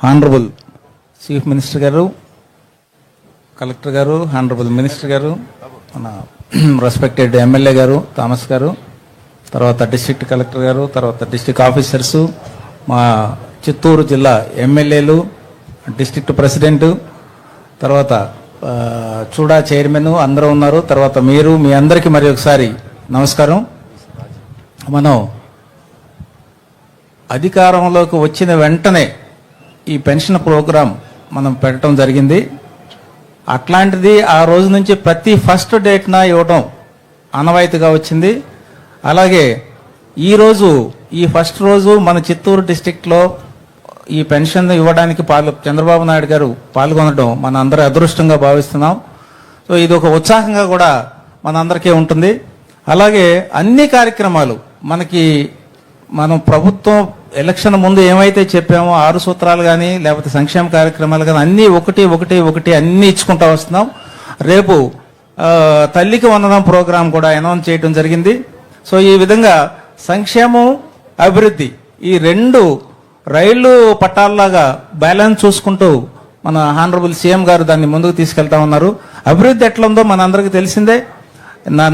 Honourable chief minister గారు, collector గారు, honourable minister గారు, మన రెస్పెక్టెడ్ ఎమ్మెల్యే గారు థామస్ గారు, తర్వాత డిస్ట్రిక్ట్ కలెక్టర్ గారు, తర్వాత డిస్ట్రిక్ట్ ఆఫీసర్సు, మా చిత్తూరు జిల్లా ఎమ్మెల్యేలు, డిస్ట్రిక్ట్ ప్రెసిడెంట్, తర్వాత చూడా చైర్మన్ అందరూ ఉన్నారు. తర్వాత మీరు, మీ అందరికీ మరి ఒకసారి నమస్కారం. మనం అధికారంలోకి వచ్చిన వెంటనే ఈ పెన్షన్ ప్రోగ్రాం మనం పెట్టడం జరిగింది. అట్లాంటిది ఆ రోజు నుంచి ప్రతి ఫస్ట్ డేట్న ఇవ్వడం ఆనవాయితీగా వచ్చింది. అలాగే ఈరోజు ఈ ఫస్ట్ రోజు మన చిత్తూరు డిస్టిక్లో ఈ పెన్షన్ ఇవ్వడానికి చంద్రబాబు నాయుడు గారు పాల్గొనడం మన అందరి అదృష్టంగా భావిస్తున్నాం. సో ఇది ఒక ఉత్సాహంగా కూడా మన అందరికీ ఉంటుంది. అలాగే అన్ని కార్యక్రమాలు మనం ప్రభుత్వం ఎలక్షన్ ముందు ఏమైతే చెప్పామో 6 సూత్రాలు కానీ లేకపోతే సంక్షేమ కార్యక్రమాలు కానీ అన్నీ ఒకటి అన్నీ ఇచ్చుకుంటూ వస్తున్నాం. రేపు తల్లికి వందనం ప్రోగ్రాం కూడా అనౌన్స్ చేయడం జరిగింది. సో ఈ విధంగా సంక్షేమం, అభివృద్ధి ఈ రెండు రైళ్లు పట్టాల్లాగా బ్యాలెన్స్ చూసుకుంటూ మన హానరబుల్ సీఎం గారు దాన్ని ముందుకు తీసుకెళ్తా ఉన్నారు. అభివృద్ధి ఎట్లా ఉందో మనందరికీ తెలిసిందే.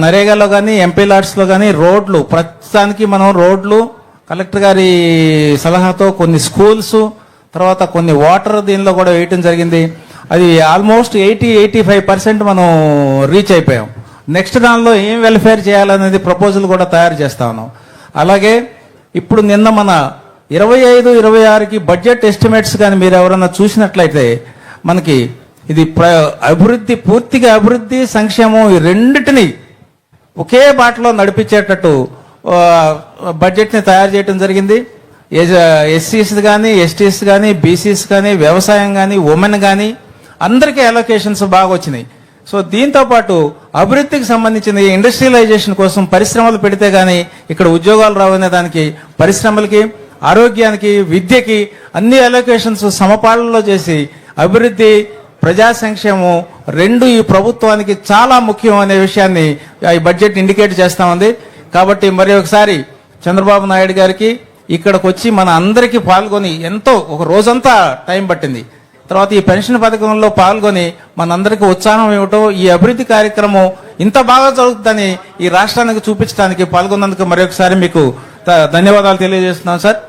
నరేగాలో కానీ ఎంపీ లాడ్స్లో కానీ రోడ్లు, ప్రస్తుతానికి మనం రోడ్లు కలెక్టర్ గారి సలహాతో కొన్ని స్కూల్స్, తర్వాత కొన్ని వాటర్ దీనిలో కూడా వేయటం జరిగింది. అది ఆల్మోస్ట్ 80-85% మనం రీచ్ అయిపోయాం. నెక్స్ట్ దానిలో ఏం వెల్ఫేర్ చేయాలనేది ప్రపోజల్ కూడా తయారు చేస్తా ఉన్నాం. అలాగే ఇప్పుడు నిన్న మన 25-26కి బడ్జెట్ ఎస్టిమేట్స్ కానీ మీరు ఎవరన్నా చూసినట్లయితే మనకి ఇది అభివృద్ధి, పూర్తిగా అభివృద్ధి, సంక్షేమం ఈ రెండిటిని ఒకే బాటలో నడిపించేటట్టు బడ్జెట్ని తయారు చేయడం జరిగింది. ఎస్సీస్ కానీ, ఎస్టీస్ కానీ, బీసీస్ కానీ, వ్యవసాయం కానీ, ఉమెన్ కానీ అందరికీ అలొకేషన్స్ బాగా వచ్చినాయి. సో దీంతో పాటు అభివృద్ధికి సంబంధించిన ఇండస్ట్రియలైజేషన్ కోసం పరిశ్రమలు పెడితే కానీ ఇక్కడ ఉద్యోగాలు రావనే దానికి, పరిశ్రమలకి, ఆరోగ్యానికి, విద్యకి అన్ని అలొకేషన్స్ సమపాలనలో చేసి అభివృద్ధి, ప్రజా సంక్షేమం రెండు ఈ ప్రభుత్వానికి చాలా ముఖ్యం అనే విషయాన్ని ఈ బడ్జెట్ ఇండికేట్ చేస్తా ఉంది. కాబట్టి మరి ఒకసారి చంద్రబాబు నాయుడు గారికి ఇక్కడికి వచ్చి మన అందరికీ పాల్గొని ఎంతో ఒక రోజంతా టైం పట్టింది. తర్వాత ఈ పెన్షన్ పథకంలో పాల్గొని మనందరికీ ఉత్సాహం ఇవ్వటం, ఈ అభివృద్ధి కార్యక్రమం ఇంత బాగా జరుగుతుందని ఈ రాష్ట్రానికి చూపించడానికి పాల్గొన్నందుకు మరొకసారి మీకు ధన్యవాదాలు తెలియజేస్తున్నాం సార్.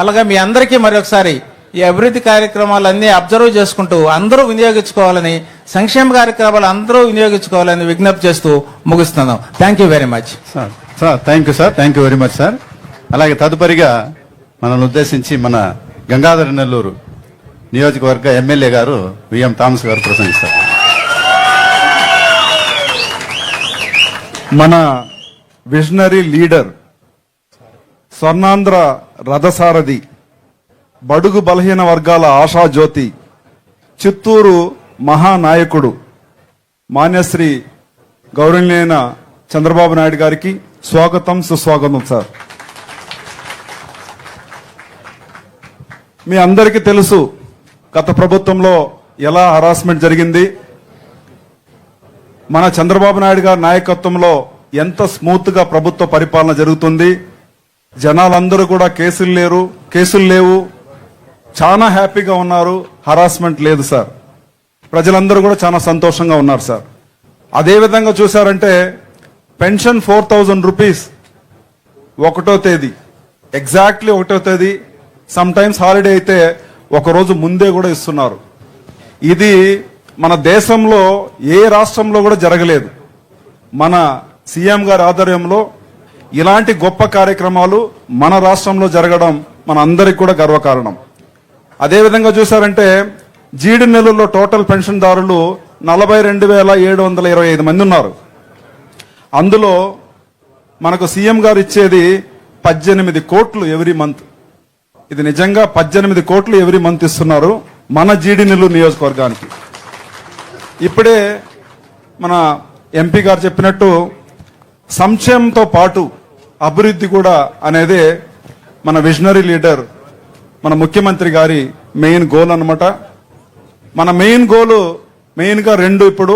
అలాగే మీ అందరికీ మరొకసారి ఈ అభివృద్ధి కార్యక్రమాలన్నీ అబ్జర్వ్ చేసుకుంటూ అందరూ వినియోగించుకోవాలని, సంక్షేమ కార్యక్రమాలు అందరూ వినియోగించుకోవాలని విజ్ఞప్తి చేస్తూ ముగిస్తున్నాం. Thank you very much sir. Thank you sir. Thank you very much sir. అలాగే తదుపరిగా మనల్ని ఉద్దేశించి మన గంగాధర నెల్లూరు నియోజకవర్గ ఎమ్మెల్యే గారు విఎం థామస్ గారు ప్రసంగిస్తారు. మన విజనరీ లీడర్, స్వర్ణాంధ్ర రథసారథి, బడుగు బలహీన వర్గాల ఆశాజ్యోతి, చిత్తూరు మహానాయకుడు మాన్యశ్రీ గౌరవనీయులైన చంద్రబాబు నాయుడు గారికి స్వాగతం, సుస్వాగతం సార్. మీ అందరికీ తెలుసు గత ప్రభుత్వంలో ఎలా హరాస్మెంట్ జరిగింది. మన చంద్రబాబు నాయుడు గారి నాయకత్వంలో ఎంత స్మూత్ గా ప్రభుత్వ పరిపాలన జరుగుతుంది. జనాలందరూ కూడా కేసులు లేవు, చాలా హ్యాపీగా ఉన్నారు. హరాస్మెంట్ లేదు సార్. ప్రజలందరూ కూడా చాలా సంతోషంగా ఉన్నారు సార్. అదేవిధంగా చూసారంటే పెన్షన్ 4000 రూపీస్ 1వ తేదీ, ఎగ్జాక్ట్లీ 1వ తేదీ, సమ్ టైమ్స్ హాలిడే అయితే ఒకరోజు ముందే కూడా ఇస్తున్నారు. ఇది మన దేశంలో ఏ రాష్ట్రంలో కూడా జరగలేదు. మన సీఎం గారి ఆధ్వర్యంలో ఇలాంటి గొప్ప కార్యక్రమాలు మన రాష్ట్రంలో జరగడం మన అందరికి కూడా గర్వకారణం. అదేవిధంగా చూసారంటే జీడి నెలల్లో టోటల్ పెన్షన్దారులు 42,725 మంది ఉన్నారు. అందులో మనకు సీఎం గారు ఇచ్చేది 18 కోట్లు ఎవ్రీ మంత్. ఇది నిజంగా 18 కోట్లు ఎవ్రీ మంత్ ఇస్తున్నారు మన జీడి నెల్లూరు నియోజకవర్గానికి. ఇప్పుడే మన ఎంపీ గారు చెప్పినట్టు సంక్షేమంతో పాటు అభివృద్ధి కూడా అనేది మన విజనరీ లీడర్, మన ముఖ్యమంత్రి గారి మెయిన్ గోల్ అన్నమాట. మన మెయిన్ గోల్ మెయిన్గా రెండు. ఇప్పుడు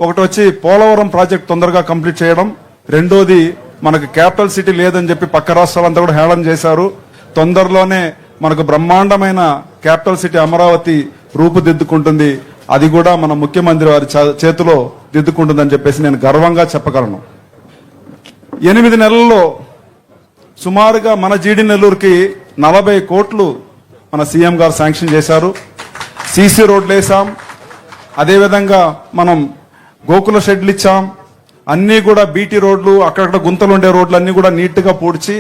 ఒకటి వచ్చి పోలవరం ప్రాజెక్ట్ తొందరగా కంప్లీట్ చేయడం, రెండోది మనకు క్యాపిటల్ సిటీ లేదని చెప్పి పక్క రాష్ట్రాలంతా కూడా హేళన చేశారు. తొందరలోనే మనకు బ్రహ్మాండమైన క్యాపిటల్ సిటీ అమరావతి రూపుదిద్దుకుంటుంది. అది కూడా మన ముఖ్యమంత్రి వారి చేతిలో దిద్దుకుంటుందని చెప్పేసి నేను గర్వంగా చెప్పగలను. 8 నెలల్లో సుమారుగా మన జీడి నెల్లూరుకి 40 కోట్లు మన సీఎం గారు శాంక్షన్ చేశారు. సీసీ రోడ్లు వేసాం, అదేవిధంగా మనం గోకుల షెడ్లు ఇచ్చాం, అన్నీ కూడా బీటీ రోడ్లు, అక్కడక్కడ గుంతలు ఉండే రోడ్లు అన్ని కూడా నీట్ గా పూడ్చి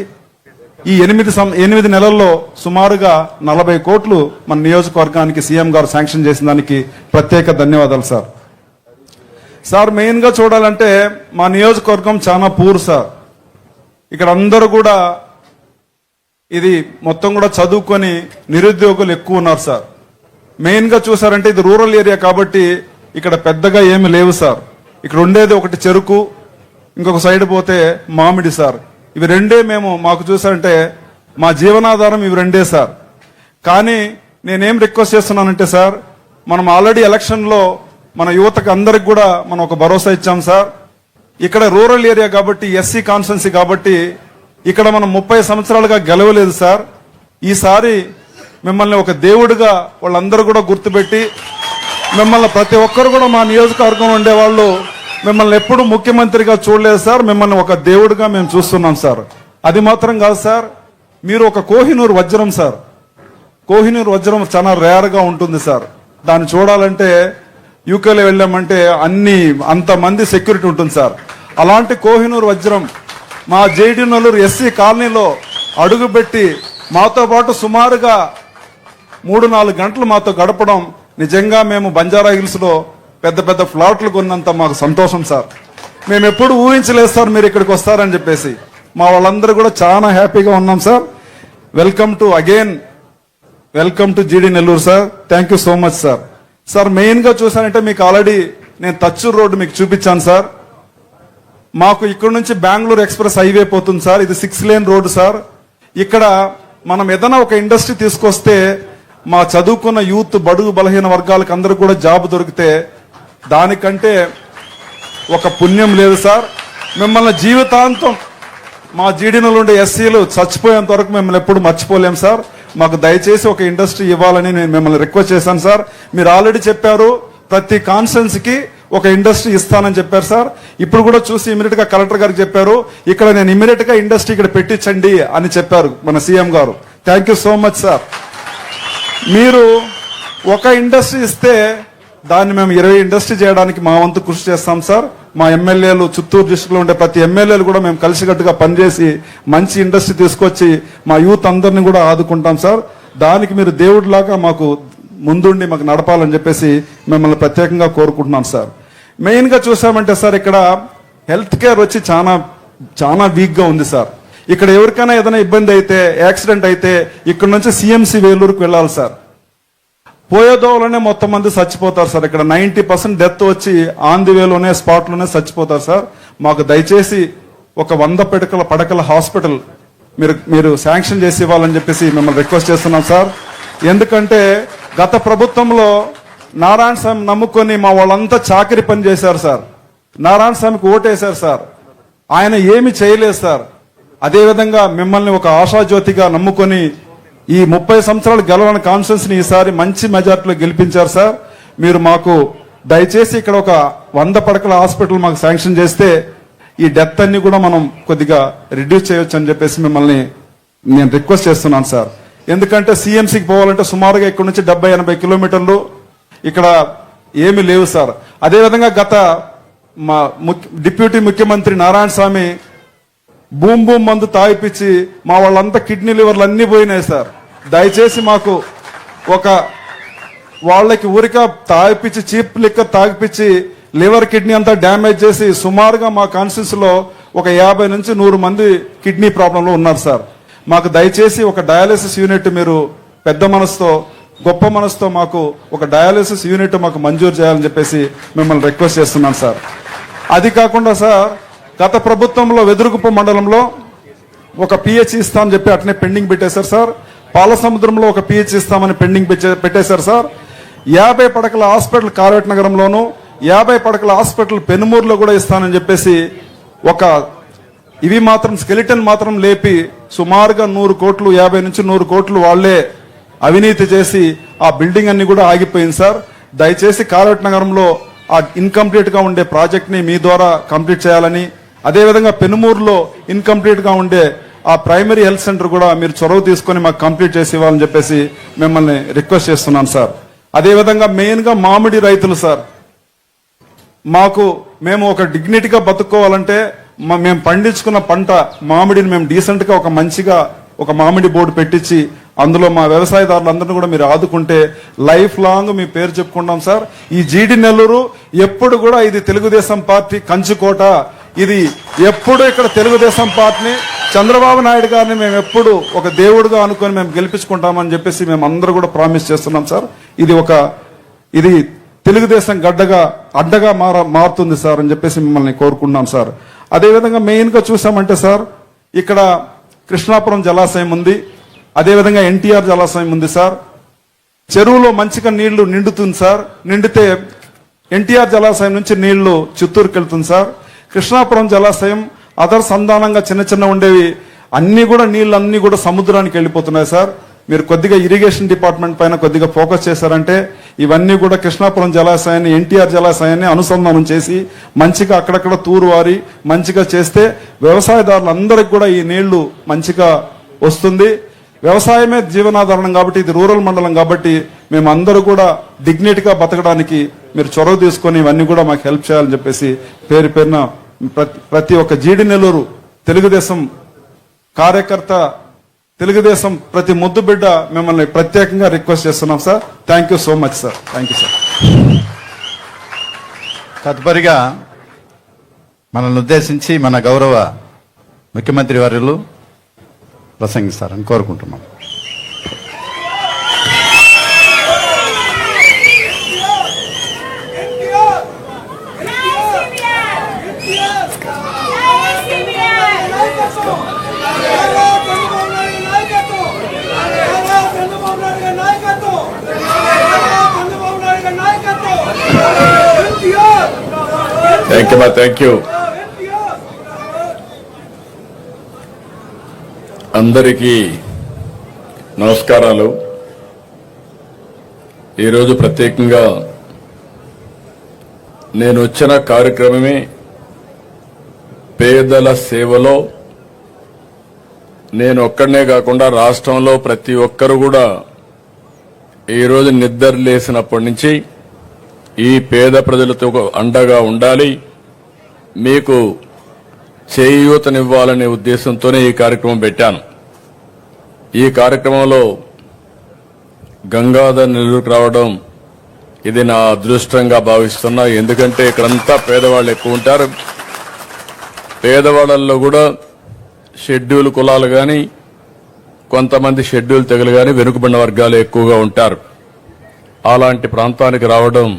ఈ 8 నెలల్లో సుమారుగా 40 కోట్లు మన నియోజకవర్గానికి సీఎం గారు శాంక్షన్ చేసిన దానికి ప్రత్యేక ధన్యవాదాలు సార్. సార్ మెయిన్ గా చూడాలంటే మా నియోజకవర్గం చాలా పూర్ సార్. ఇక్కడ అందరూ కూడా ఇది మొత్తం కూడా చదువుకొని నిరుద్యోగులు ఎక్కువ ఉన్నారు సార్. మెయిన్ గా చూసారంటే ఇది రూరల్ ఏరియా కాబట్టి ఇక్కడ పెద్దగా ఏమి లేవు సార్. ఇక్కడ ఉండేది ఒకటి చెరుకు, ఇంకొక సైడ్ పోతే మామిడి సార్. ఇవి రెండే మాకు చూసారంటే మా జీవనాధారం ఇవి రెండే సార్. కానీ నేనేం రిక్వెస్ట్ చేస్తున్నానంటే సార్, మనం ఆల్రెడీ ఎలక్షన్ లో మన యువతకు అందరికి కూడా మనం ఒక భరోసా ఇచ్చాం సార్. ఇక్కడ రూరల్ ఏరియా కాబట్టి, ఎస్సీ కాన్స్టిట్యున్సీ కాబట్టి ఇక్కడ మనం 30 సంవత్సరాలుగా గెలవలేదు సార్. ఈసారి మిమ్మల్ని ఒక దేవుడిగా వాళ్ళందరూ కూడా గుర్తుపెట్టి మిమ్మల్ని ప్రతి ఒక్కరు కూడా మా నియోజకవర్గంలో ఉండేవాళ్ళు మిమ్మల్ని ఎప్పుడు ముఖ్యమంత్రిగా చూడలేదు సార్. మిమ్మల్ని ఒక దేవుడిగా మేము చూస్తున్నాం సార్. అది మాత్రం కాదు సార్, మీరు ఒక కోహినూరు వజ్రం సార్. కోహినూరు వజ్రం చాలా రేర్ గా ఉంటుంది సార్. దాన్ని చూడాలంటే యూకేలో వెళ్ళామంటే అంతమంది సెక్యూరిటీ ఉంటుంది సార్. అలాంటి కోహినూరు వజ్రం మా జేడీ నెల్లూరు ఎస్సీ కాలనీలో అడుగుపెట్టి మాతో పాటు సుమారుగా 3-4 గంటలు మాతో గడపడం నిజంగా మేము బంజారా హిల్స్ లో పెద్ద పెద్ద ఫ్లాట్లు కొన్నంత మాకు సంతోషం సార్. మేము ఎప్పుడు ఊహించలేదు సార్ మీరు ఇక్కడికి వస్తారని చెప్పేసి. మా వాళ్ళందరూ కూడా చాలా హ్యాపీగా ఉన్నాం సార్. వెల్కమ్ టు జీడీ Nellore sir. Thank you so much sir. Sir main గా చూసానంటే మీకు ఆల్రెడీ నేను తచ్చూరు రోడ్డు మీకు చూపించాను సార్. మాకు ఇక్కడ నుంచి బెంగళూరు ఎక్స్ప్రెస్ హైవే పోతుంది సార్. ఇది 6 లేన్ రోడ్డు సార్. ఇక్కడ మనం ఏదైనా ఒక ఇండస్ట్రీ తీసుకొస్తే మా చదువుకున్న యూత్, బడుగు బలహీన వర్గాలకు అందరూ కూడా జాబ్ దొరికితే దానికంటే ఒక పుణ్యం లేదు సార్. మిమ్మల్ని జీవితాంతం మా జీడీలో ఉండే ఎస్సీలు చచ్చిపోయేంత వరకు మిమ్మల్ని ఎప్పుడు మర్చిపోలేం సార్. మాకు దయచేసి ఒక ఇండస్ట్రీ ఇవ్వాలని నేను మిమ్మల్ని రిక్వెస్ట్ చేశాను సార్. మీరు ఆల్రెడీ చెప్పారు ప్రతి కాన్స్టిట్యున్సీకి ఒక ఇండస్ట్రీ ఇస్తానని చెప్పారు సార్. ఇప్పుడు కూడా చూసి ఇమీడియట్ గా కలెక్టర్ గారికి చెప్పారు, ఇక్కడ నేను ఇమీడియట్ గా ఇండస్ట్రీ ఇక్కడ పెట్టించండి అని చెప్పారు మన సీఎం గారు. Thank you so much sir. మీరు ఒక ఇండస్ట్రీ ఇస్తే దాన్ని మేము 20 ఇండస్ట్రీ చేయడానికి మా వంతు కృషి చేస్తాం సార్. మా ఎమ్మెల్యేలు, చిత్తూరు డిస్ట్రిక్ట్ లో ఉండే ప్రతి ఎమ్మెల్యేలు కూడా మేము కలిసికట్టుగా పనిచేసి మంచి ఇండస్ట్రీ తీసుకొచ్చి మా యూత్ అందరినీ కూడా ఆదుకుంటాం సార్. దానికి మీరు దేవుడిలాగా మాకు ముందుండి మాకు నడపాలని చెప్పేసి మిమ్మల్ని ప్రత్యేకంగా కోరుకుంటున్నాం సార్. మెయిన్ గా చూసామంటే సార్ ఇక్కడ హెల్త్ కేర్ వచ్చి చాలా వీక్ గా ఉంది సార్. ఇక్కడ ఎవరికైనా ఏదైనా ఇబ్బంది అయితే, యాక్సిడెంట్ అయితే ఇక్కడ నుంచి సిఎంసి వేలూరుకు వెళ్ళాలి సార్. పోయేదోవలోనే మొత్తం మంది చచ్చిపోతారు సార్. ఇక్కడ 90% డెత్ వచ్చి ఆన్ ది వేలోనే, స్పాట్ లోనే చచ్చిపోతారు సార్. మాకు దయచేసి ఒక 100 పడకల హాస్పిటల్ మీరు శాంక్షన్ చేసి ఇవ్వాలని చెప్పేసి మిమ్మల్ని రిక్వెస్ట్ చేస్తున్నాం సార్. ఎందుకంటే గత ప్రభుత్వంలో నారాయణ స్వామి నమ్ముకొని మా వాళ్ళంతా చాకరీ పని చేశారు సార్. నారాయణ స్వామికి ఓటేశారు సార్. ఆయన ఏమి చేయలేదు సార్. అదేవిధంగా మిమ్మల్ని ఒక ఆశాజ్యోతిగా నమ్ముకొని ఈ 30 సంవత్సరాలు గెలవని కాన్ఫరెన్స్ ని ఈసారి మంచి మెజార్టీలో గెలిపించారు సార్. మీరు మాకు దయచేసి ఇక్కడ ఒక 100 పడకల హాస్పిటల్ మాకు శాంక్షన్ చేస్తే ఈ డెత్ అన్ని కూడా మనం కొద్దిగా రిడ్యూస్ చేయొచ్చు అని చెప్పేసి మిమ్మల్ని నేను రిక్వెస్ట్ చేస్తున్నాను సార్. ఎందుకంటే సిఎంసికి పోవాలంటే సుమారుగా ఇక్కడ నుంచి 70-80 కిలోమీటర్లు, ఇక్కడ ఏమీ లేవు సార్. అదేవిధంగా గత మా డిప్యూటీ ముఖ్యమంత్రి నారాయణ స్వామి బూమ్ మందు తాగిపించి మా వాళ్ళంతా కిడ్నీ లివర్లు అన్ని పోయినాయి సార్. దయచేసి మాకు ఒక వాళ్ళకి ఊరిక తాగిపించి, చీప్ లిక్కర్ తాగిపించి లివర్, కిడ్నీ అంతా డ్యామేజ్ చేసి సుమారుగా మా కాన్స్టిట్యూన్సీ లో ఒక 50 నుంచి 100 మంది కిడ్నీ ప్రాబ్లంలో ఉన్నారు సార్. మాకు దయచేసి ఒక డయాలిసిస్ యూనిట్ మీరు పెద్ద మనసుతో, గొప్ప మనసుతో మాకు ఒక డయాలిసిస్ యూనిట్ మాకు మంజూరు చేయాలని చెప్పేసి మిమ్మల్ని రిక్వెస్ట్ చేస్తున్నాను సార్. అది కాకుండా సార్ గత ప్రభుత్వంలో వెదురుగుప్ప మండలంలో ఒక పిహెచ్ ఇస్తామని చెప్పి అట్నే పెండింగ్ పెట్టేశారు సార్. పాలసముద్రంలో ఒక పిహెచ్ ఇస్తామని పెండింగ్ పెట్టేశారు సార్. 50 పడకల హాస్పిటల్ కార్వేట్ నగరంలోను, 50 పడకల హాస్పిటల్ పెనుమూరులో కూడా ఇస్తానని చెప్పేసి ఒక ఇవి మాత్రం స్కెలిటన్ మాత్రం లేపి సుమారుగా 100 కోట్లు 50 నుంచి 100 కోట్లు వాళ్లే అవినీతి చేసి ఆ బిల్డింగ్ అన్ని కూడా ఆగిపోయింది సార్. దయచేసి కార్వేట్ నగరంలో ఆ ఇన్కంప్లీట్ గా ఉండే ప్రాజెక్ట్ ని మీ ద్వారా కంప్లీట్ చేయాలని, అదేవిధంగా పెనుమూరులో ఇన్కంప్లీట్ గా ఉండే ఆ ప్రైమరీ హెల్త్ సెంటర్ కూడా మీరు చొరవ తీసుకొని మాకు కంప్లీట్ చేసి ఇవ్వాలని చెప్పేసి మిమ్మల్ని రిక్వెస్ట్ చేస్తున్నాను సార్. అదేవిధంగా మెయిన్ గా మామిడి రైతులు సార్, మేము ఒక డిగ్నిటీగా బతుక్కోవాలంటే మేము పండించుకున్న పంట మామిడిని మేము డీసెంట్ గా ఒక మామిడి బోర్డు పెట్టించి అందులో మా వ్యవసాయదారులందరినీ కూడా మీరు ఆదుకుంటే లైఫ్ లాంగ్ మీ పేరు చెప్పుకుంటాం సార్. ఈ జీడి నెల్లూరు ఎప్పుడు కూడా ఇది తెలుగుదేశం పార్టీ కంచుకోట, ఇది ఎప్పుడు ఇక్కడ తెలుగుదేశం పార్టీని చంద్రబాబు నాయుడు గారిని మేము ఎప్పుడు ఒక దేవుడుగా అనుకొని మేము గెలిపించుకుంటామని చెప్పేసి మేము అందరూ కూడా ప్రామిస్ చేస్తున్నాం సార్. ఇది తెలుగుదేశం అడ్డగా మారుతుంది సార్ అని చెప్పేసి మిమ్మల్ని కోరుకుంటున్నాం సార్. అదేవిధంగా మెయిన్ గా చూసామంటే సార్, ఇక్కడ కృష్ణాపురం జలాశయం ఉంది, అదేవిధంగా ఎన్టీఆర్ జలాశయం ఉంది సార్. చెరువులో మంచిగా నీళ్లు నిండుతుంది సార్. నిండితే ఎన్టీఆర్ జలాశయం నుంచి నీళ్లు చిత్తూరుకి వెళ్తుంది సార్. కృష్ణాపురం జలాశయం సంధానంగా చిన్న ఉండేవి అన్ని కూడా సముద్రానికి వెళ్ళిపోతున్నాయి సార్. మీరు కొద్దిగా ఇరిగేషన్ డిపార్ట్మెంట్ పైన కొద్దిగా ఫోకస్ చేశారంటే ఇవన్నీ కూడా కృష్ణాపురం జలాశయాన్ని ఎన్టీఆర్ జలాశయాన్ని అనుసంధానం చేసి మంచిగా అక్కడక్కడ తూరువారి మంచిగా చేస్తే వ్యవసాయదారులందరికీ కూడా ఈ నీళ్లు మంచిగా వస్తుంది. వ్యవసాయమే జీవనాధారణం కాబట్టి ఇది రూరల్ మండలం కాబట్టి మేము అందరూ కూడా డిగ్నిటీగా బతకడానికి మీరు చొరవ తీసుకొని ఇవన్నీ కూడా మాకు హెల్ప్ చేయాలని చెప్పేసి పేరున ప్రతి ఒక్క జీడి నెల్లూరు తెలుగుదేశం కార్యకర్త, తెలుగుదేశం ప్రతి ముద్దు బిడ్డ మిమ్మల్ని ప్రత్యేకంగా రిక్వెస్ట్ చేస్తున్నాం sir. Thank you so much sir. Thank you sir. తదుపరిగా మనల్ని ఉద్దేశించి మన గౌరవ ముఖ్యమంత్రి వర్యులు ప్రసంగిస్తారని కోరుకుంటున్నాం. Thank you. అందరికీ నమస్కారాలు. ఈరోజు ప్రత్యేకంగా నేను వచ్చిన కార్యక్రమమే పేదల సేవలో. నేను ఒక్కడనే కాకుండా రాష్ట్రంలో ప్రతి ఒక్కరు కూడా ఈరోజు నిద్ర లేసినప్పటి నుంచి ఈ పేద ప్రజలతో అండగా ఉండాలి, మీకు చేయూతనివ్వాలనే ఉద్దేశంతోనే ఈ కార్యక్రమం పెట్టాను. ఈ కార్యక్రమంలో గంగాధర్ నెల్లూరుకు రావడం ఇది నా అదృష్టంగా భావిస్తున్నా. ఎందుకంటే ఇక్కడంతా పేదవాళ్ళు ఎక్కువ ఉంటారు. పేదవాళ్ళల్లో కూడా షెడ్యూల్ కులాలు కానీ కొంతమంది షెడ్యూల్ తెగలు కానీ వెనుకబడిన వర్గాలు ఎక్కువగా ఉంటారు. అలాంటి ప్రాంతానికి రావడం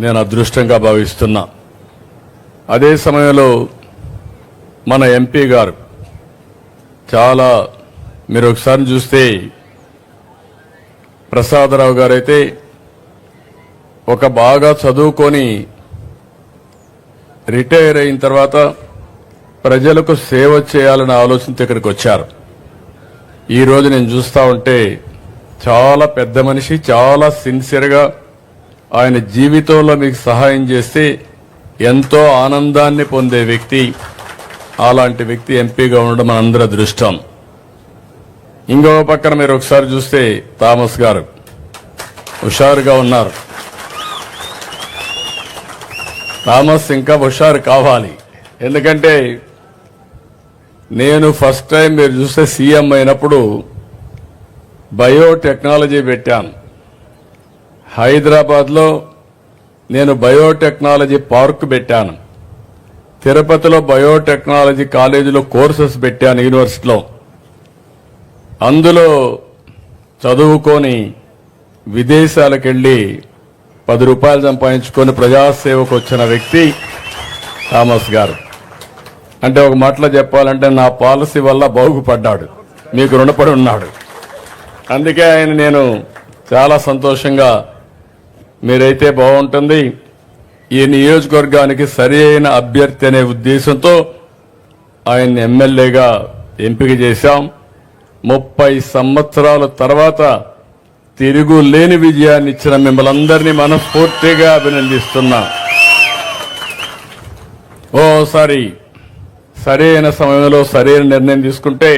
నేను అదృష్టంగా భావిస్తున్నా. అదే సమయంలో మన ఎంపీ గారు చాలా, మీరు ఒకసారి చూస్తే ప్రసాదరావు గారైతే ఒక బాగా చదువుకొని రిటైర్ అయిన తర్వాత ప్రజలకు సేవ చేయాలనే ఆలోచనతో ఇక్కడికి వచ్చారు. ఈరోజు నేను చూస్తా ఉంటే చాలా పెద్ద మనిషి, చాలా సిన్సియర్గా ఆయన జీవితంలో మీకు సహాయం చేస్తే ఎంతో ఆనందాన్ని పొందే వ్యక్తి. అలాంటి వ్యక్తి ఎంపీగా ఉండడం మనందరి అదృష్టం. ఇంకో పక్కన మీరు ఒకసారి చూస్తే థామస్ గారు హుషారుగా ఉన్నారు. థామస్ ఇంకా హుషారు కావాలి. ఎందుకంటే నేను ఫస్ట్ టైం మీరు చూస్తే సీఎం అయినప్పుడు బయోటెక్నాలజీ పెట్టాను. హైదరాబాద్లో నేను బయోటెక్నాలజీ పార్క్ పెట్టాను. తిరుపతిలో బయోటెక్నాలజీ కాలేజీలో కోర్సెస్ పెట్టాను యూనివర్సిటీలో. అందులో చదువుకొని విదేశాలకు వెళ్లి 10 రూపాయలు సంపాదించుకొని ప్రజాసేవకు వచ్చిన వ్యక్తి థామస్ గారు. అంటే ఒక మాటలో చెప్పాలంటే నా పాలసీ వల్ల బాగుపడ్డాడు, మీకు రుణపడి ఉన్నాడు. అందుకే ఆయన నేను చాలా సంతోషంగా మీరైతే బాగుంటుంది, ఈ నియోజకవర్గానికి సరి అయిన అభ్యర్థి అనే ఉద్దేశంతో ఆయన్ని ఎమ్మెల్యేగా ఎంపిక చేశాం. 30 సంవత్సరాల తర్వాత తిరుగులేని విజయాన్ని ఇచ్చిన మిమ్మల్ని అందరినీ మనస్ఫూర్తిగా అభినందిస్తున్నా. ఓసారి సరైన సమయంలో సరైన నిర్ణయం తీసుకుంటే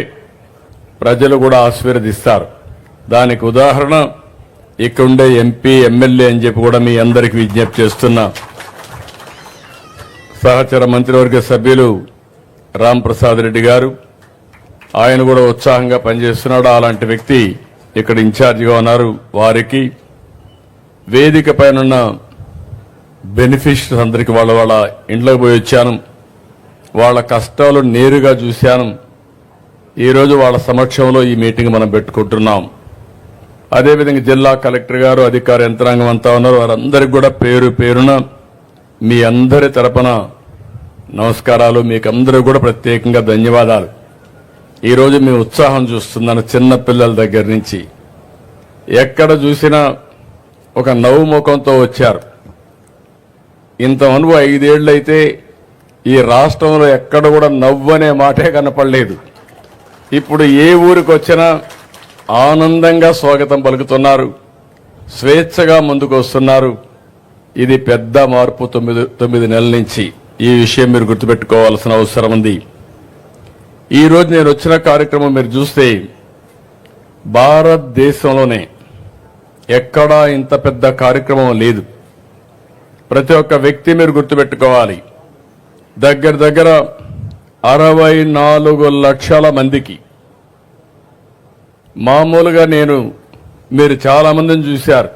ప్రజలు కూడా ఆశీర్వదిస్తారు. దానికి ఉదాహరణ ఇక్కడుండే ఎంపీ ఎమ్మెల్యే అని చెప్పి కూడా మీ అందరికీ విజ్ఞప్తి చేస్తున్నా. సహచర మంత్రివర్గ సభ్యులు రామ్ ప్రసాద్ రెడ్డి గారు, ఆయన కూడా ఉత్సాహంగా పనిచేస్తున్నాడు. అలాంటి వ్యక్తి ఇక్కడ ఇన్ఛార్జిగా ఉన్నారు. వారికి వేదిక పైన బెనిఫిషరీస్ అందరికీ వాళ్ళ ఇంట్లోకి పోయి వచ్చాను. వాళ్ళ కష్టాలు నేరుగా చూశాను. ఈరోజు వాళ్ళ సమక్షంలో ఈ మీటింగ్ మనం పెట్టుకుంటున్నాం. అదేవిధంగా జిల్లా కలెక్టర్ గారు, అధికార యంత్రాంగం అంతా ఉన్నారు. వారందరికీ కూడా పేరు పేరున మీ అందరి తరపున నమస్కారాలు. మీకు అందరూ కూడా ప్రత్యేకంగా ధన్యవాదాలు. ఈరోజు మీ ఉత్సాహం చూస్తున్నాను. చిన్న పిల్లల దగ్గర నుంచి ఎక్కడ చూసినా ఒక నవ్వు ముఖంతో వచ్చారు. ఇంతవరకు 5 ఏళ్ళు అయితే ఈ రాష్ట్రంలో ఎక్కడ కూడా నవ్వు అనే మాటే కనపడలేదు. ఇప్పుడు ఏ ఊరికి వచ్చినా ఆనందంగా స్వాగతం పలుకుతున్నారు, స్వేచ్ఛగా ముందుకు వస్తున్నారు. ఇది పెద్ద మార్పు 9 నెలల నుంచి. ఈ విషయం మీరు గుర్తుపెట్టుకోవాల్సిన అవసరం ఉంది. ఈ రోజు నేను వచ్చిన కార్యక్రమం మీరు చూస్తే భారతదేశంలోనే ఎక్కడా ఇంత పెద్ద కార్యక్రమం లేదు. ప్రతి ఒక్క వ్యక్తి మీరు గుర్తుపెట్టుకోవాలి. దగ్గర దగ్గర 64 లక్షల మందికి. మామూలుగా మీరు చాలా మందిని చూశారు.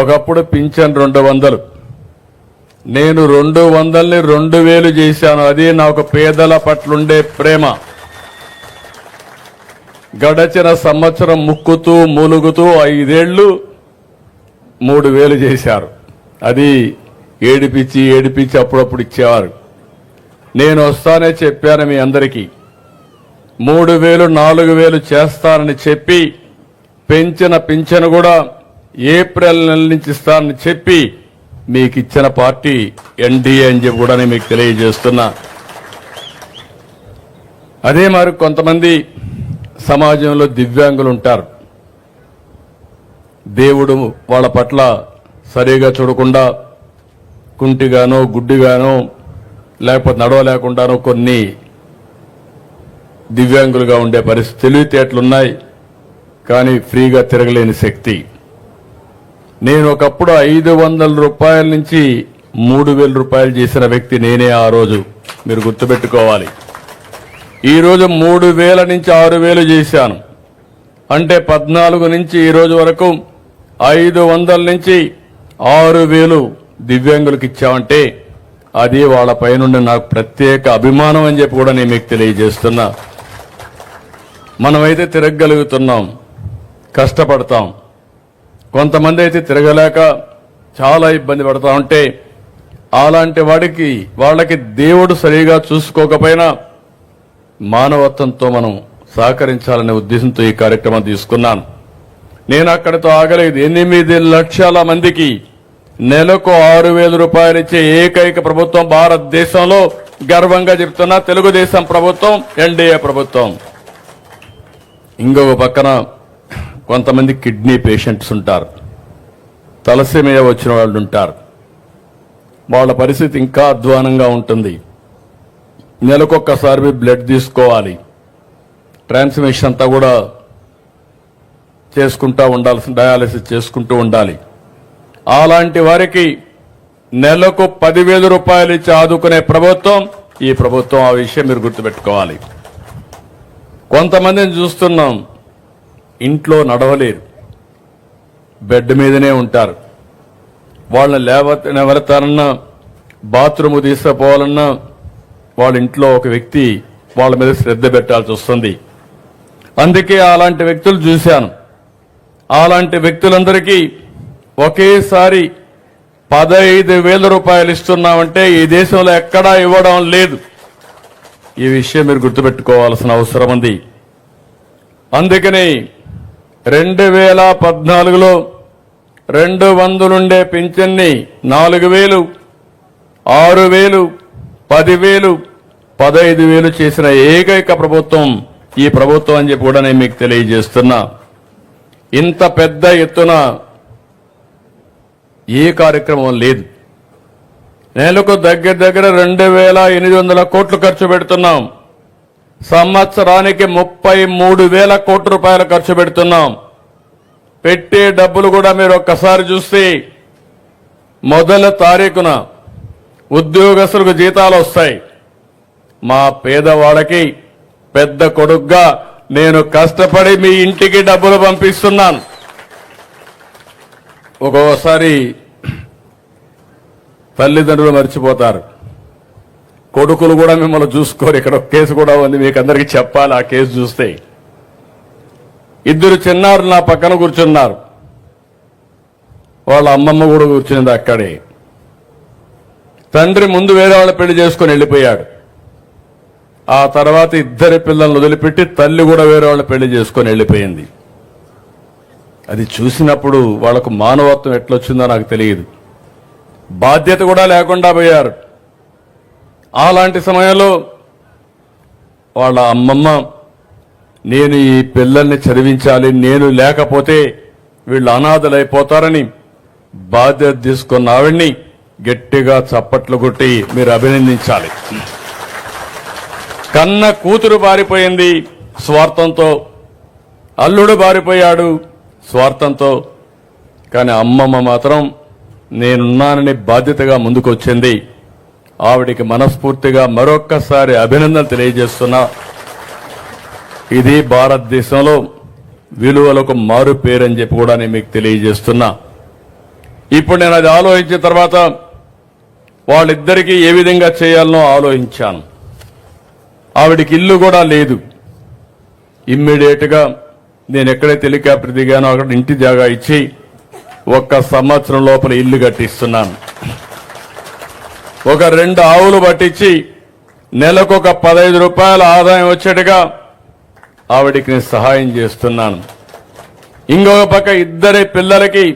ఒకప్పుడు పింఛన్ 200, నేను 200ని 2000 చేశాను. అది నాకు పేదల పట్లుండే ప్రేమ. గడచిన సంవత్సరం ముక్కుతూ మూలుగుతూ 5 ఏళ్లు 3000 చేశారు. అది ఏడిపించి అప్పుడప్పుడు ఇచ్చేవారు. నేను వస్తానే చెప్పాను మీ అందరికీ. 3000 4000 చేస్తానని చెప్పి పెంచిన పింఛను కూడా ఏప్రిల్ నెల నుంచి ఇస్తానని చెప్పి మీకు ఇచ్చిన పార్టీ ఎన్డీఏ అని చెప్పి కూడా నేను మీకు తెలియజేస్తున్నా. అదే మరి కొంతమంది సమాజంలో దివ్యాంగులు ఉంటారు. దేవుడు వాళ్ళ పట్ల సరిగా చూడకుండా కుంటిగానో గుడ్డిగానో లేకపోతే నడవలేకుండానో కొన్ని దివ్యాంగులుగా ఉండే పరిస్థితి. తెలివితేటలున్నాయి కానీ ఫ్రీగా తిరగలేని శక్తి. నేను ఒకప్పుడు 500 రూపాయల నుంచి 3000 రూపాయలు చేసిన వ్యక్తి నేనే ఆ రోజు. మీరు గుర్తుపెట్టుకోవాలి. ఈరోజు 3000 నుంచి 6000 చేశాను. అంటే 14 నుంచి ఈ రోజు వరకు 500 నుంచి 6000 దివ్యాంగులకు ఇచ్చామంటే అది వాళ్ళ పైనుండి నాకు ప్రత్యేక అభిమానం అని చెప్పి కూడా నేను మీకు తెలియజేస్తున్నా. మనమైతే తిరగగలుగుతున్నాం, కష్టపడతాం. కొంతమంది అయితే తిరగలేక చాలా ఇబ్బంది పడతా ఉంటే అలాంటి వాళ్ళకి దేవుడు సరిగా చూసుకోకపోయినా మానవత్వంతో మనం సహకరించాలనే ఉద్దేశంతో ఈ కార్యక్రమం తీసుకున్నాను. నేను అక్కడితో ఆగలేదు. 8 లక్షల మందికి నెలకు 6000 రూపాయలు ఇచ్చే ఏకైక ప్రభుత్వం భారతదేశంలో గర్వంగా చెప్తున్నా తెలుగుదేశం ప్రభుత్వం, ఎన్డీఏ ప్రభుత్వం. ఇంకొక పక్కన కొంతమంది కిడ్నీ పేషెంట్స్ ఉంటారు, తలసేమియా వచ్చిన వాళ్ళు ఉంటారు. వాళ్ళ పరిస్థితి ఇంకా అధ్వానంగా ఉంటుంది. నెలకొక్కసారి బ్లడ్ తీసుకోవాలి, ట్రాన్స్మిషన్ అంతా కూడా చేసుకుంటూ ఉండాల్సిన, డయాలసిస్ చేసుకుంటూ ఉండాలి. అలాంటి వారికి నెలకు 10,000 రూపాయలు ఇచ్చి ఆదుకునే ప్రభుత్వం ఈ ప్రభుత్వం. ఆ విషయం మీరు గుర్తుపెట్టుకోవాలి. కొంతమందిని చూస్తున్నాం, ఇంట్లో నడవలేరు, బెడ్ మీదనే ఉంటారు. వాళ్ళని ఎవరితోనన్నా బాత్రూమ్ తీసుకుపోవాలన్నా వాళ్ళ ఇంట్లో ఒక వ్యక్తి వాళ్ళ మీద శ్రద్ధ పెట్టాల్సి వస్తుంది. అందుకే అలాంటి వ్యక్తులు చూశాను. అలాంటి వ్యక్తులందరికీ ఒకేసారి 15,000 రూపాయలు ఇస్తున్నామంటే ఈ దేశంలో ఎక్కడా ఇవ్వడం లేదు. ఈ విషయం మీరు గుర్తుపెట్టుకోవాల్సిన అవసరం ఉంది. అందుకని 2014లో 200 ఉండే పింఛన్ని 4,000, 6,000, 10,000, 15,000 చేసిన ఏకైక ప్రభుత్వం ఈ ప్రభుత్వం అని చెప్పి కూడా నేను మీకు తెలియజేస్తున్నా. ఇంత పెద్ద ఎత్తున ఏ కార్యక్రమం లేదు. నెలకు దగ్గర 2,800 కోట్లు ఖర్చు పెడుతున్నాం. సంవత్సరానికి 33,000 కోట్ల రూపాయలు ఖర్చు పెడుతున్నాం. పెట్టే డబ్బులు కూడా మీరు ఒక్కసారి చూస్తే మొదటి తారీఖున ఉద్యోగస్తులకు జీతాలు వస్తాయి. మా పేదవాళ్ళకి పెద్ద కొడుగ్గా నేను కష్టపడి మీ ఇంటికి డబ్బులు పంపిస్తున్నాను. ఒక్కోసారి తల్లిదండ్రులు మర్చిపోతారు, కొడుకులు కూడా మిమ్మల్ని చూసుకోరు. ఇక్కడ ఒక కేసు కూడా ఉంది, మీకు అందరికీ చెప్పాలి. ఆ కేసు చూస్తే 2 చిన్నారులు నా పక్కన కూర్చున్నారు. వాళ్ళ అమ్మమ్మ కూడా కూర్చున్నది అక్కడే. తండ్రి ముందు వేరే వాళ్ళ పెళ్లి చేసుకుని వెళ్ళిపోయాడు. ఆ తర్వాత 2 పిల్లలను వదిలిపెట్టి తల్లి కూడా వేరే వాళ్ళ పెళ్లి చేసుకుని వెళ్ళిపోయింది. అది చూసినప్పుడు వాళ్లకు మానవత్వం ఎట్లొచ్చిందో నాకు తెలియదు. బాధ్యత కూడా లేకుండా పోయారు. అలాంటి సమయంలో వాళ్ళ అమ్మమ్మ, నేను ఈ పిల్లల్ని చదివించాలి, నేను లేకపోతే వీళ్ళు అనాథలైపోతారని బాధ్యత తీసుకున్న ఆవిడ్ని గట్టిగా చప్పట్లు కొట్టి మీరు అభినందించాలి. కన్న కూతురు బారిపోయింది స్వార్థంతో, అల్లుడు బారిపోయాడు స్వార్థంతో, కానీ అమ్మమ్మ మాత్రం నేనున్నానని బాధ్యతగా ముందుకొచ్చింది. ఆవిడికి మనస్ఫూర్తిగా మరొక్కసారి అభినందన తెలియజేస్తున్నా. ఇది భారతదేశంలో విలువలకు మారు పేరని చెప్పి కూడా నేను మీకు తెలియజేస్తున్నా. ఇప్పుడు నేను అది ఆలోచించిన తర్వాత వాళ్ళిద్దరికీ ఏ విధంగా చేయాలనో ఆలోచించాను. ఆవిడికి ఇల్లు కూడా లేదు. ఇమ్మీడియట్ గా నేను ఎక్కడైతే హెలికాప్టర్ దిగానో అక్కడ ఇంటి జాగా ఇచ్చి 1 సంవత్సరం లోపల ఇల్లు కట్టిస్తున్నాను. ఒక 2 ఆవులు పట్టించి నెలకు ఒక 15 రూపాయల ఆదాయం వచ్చేట్టుగా ఆవిడికి నేను సహాయం చేస్తున్నాను. ఇంకొక పక్క 2 పిల్లలకి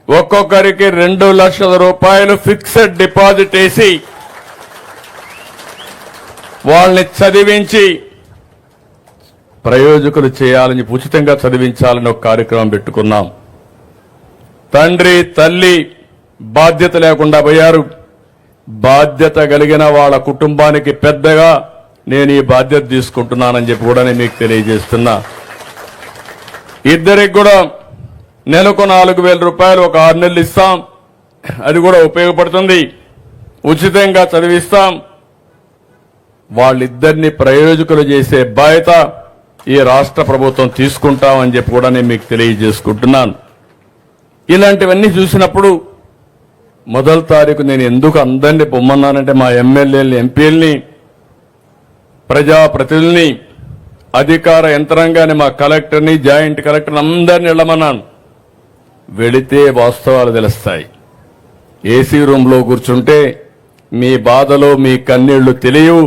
ఒక్కొక్కరికి 2 లక్షల రూపాయలు ఫిక్స్డ్ డిపాజిట్ వేసి వాళ్ళని చదివించి ప్రయోజకులు చేయాలని, ఉచితంగా చదివించాలని ఒక కార్యక్రమం పెట్టుకున్నాం. తండ్రి తల్లి బాధ్యత లేకుండా పోయారు. బాధ్యత కలిగిన వాళ్ళ కుటుంబానికి పెద్దగా నేను ఈ బాధ్యత తీసుకుంటున్నానని చెప్పి కూడా నేను మీకు తెలియజేస్తున్నా. ఇద్దరికి కూడా నెలకు 4,000 రూపాయలు ఒక 6 నెలలు ఇస్తాం. అది కూడా ఉపయోగపడుతుంది. ఉచితంగా చదివిస్తాం. వాళ్ళిద్దరిని ప్రయోజకులు చేసే బాధ్యత ఈ రాష్ట్ర ప్రభుత్వం తీసుకుంటామని చెప్పి కూడా నేను మీకు తెలియజేసుకుంటున్నాను. ఇలాంటివన్నీ చూసినప్పుడు మొదటి తారీఖు నేను ఎందుకు అందరినీ పొమ్మన్నానంటే మా ఎమ్మెల్యేలని, ఎంపీలని, ప్రజాప్రతినిధుల్ని, అధికార యంత్రాంగాన్ని, మా కలెక్టర్ని, జాయింట్ కలెక్టర్ని అందరినీ వెళ్ళమన్నాను. వెళితే వాస్తవాలు తెలుస్తాయి. ఏసీ రూమ్లో కూర్చుంటే మీ బాధలు, మీ కన్నీళ్లు తెలియవు.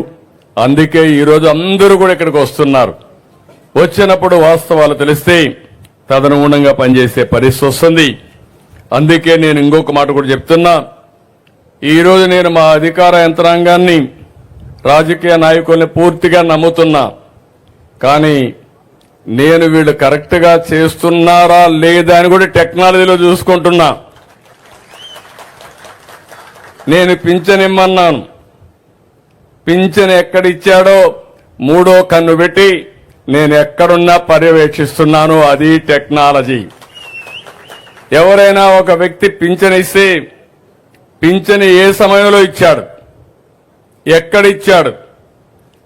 అందుకే ఈరోజు అందరూ కూడా ఇక్కడికి వస్తున్నారు. వచ్చినప్పుడు వాస్తవాలు తెలిస్తే తదనుగుణంగా పనిచేసే పరిస్థితి వస్తుంది. అందుకే నేను ఇంకొక మాట కూడా చెప్తున్నా. ఈరోజు నేను మా అధికార యంత్రాంగాన్ని, రాజకీయ నాయకుల్ని పూర్తిగా నమ్ముతున్నా. కానీ నేను వీళ్ళు కరెక్ట్ గా చేస్తున్నారా లేదా అని కూడా టెక్నాలజీలో చూసుకుంటున్నా. నేను పింఛన్ ఇమ్మన్నాను. పింఛన్ ఎక్కడిచ్చాడో 3వ కన్ను పెట్టి నేను ఎక్కడున్నా పర్యవేక్షిస్తున్నాను. అది టెక్నాలజీ. ఎవరైనా ఒక వ్యక్తి పింఛన్ ఇస్తే పింఛన్ ఏ సమయంలో ఇచ్చాడు, ఎక్కడిచ్చాడు,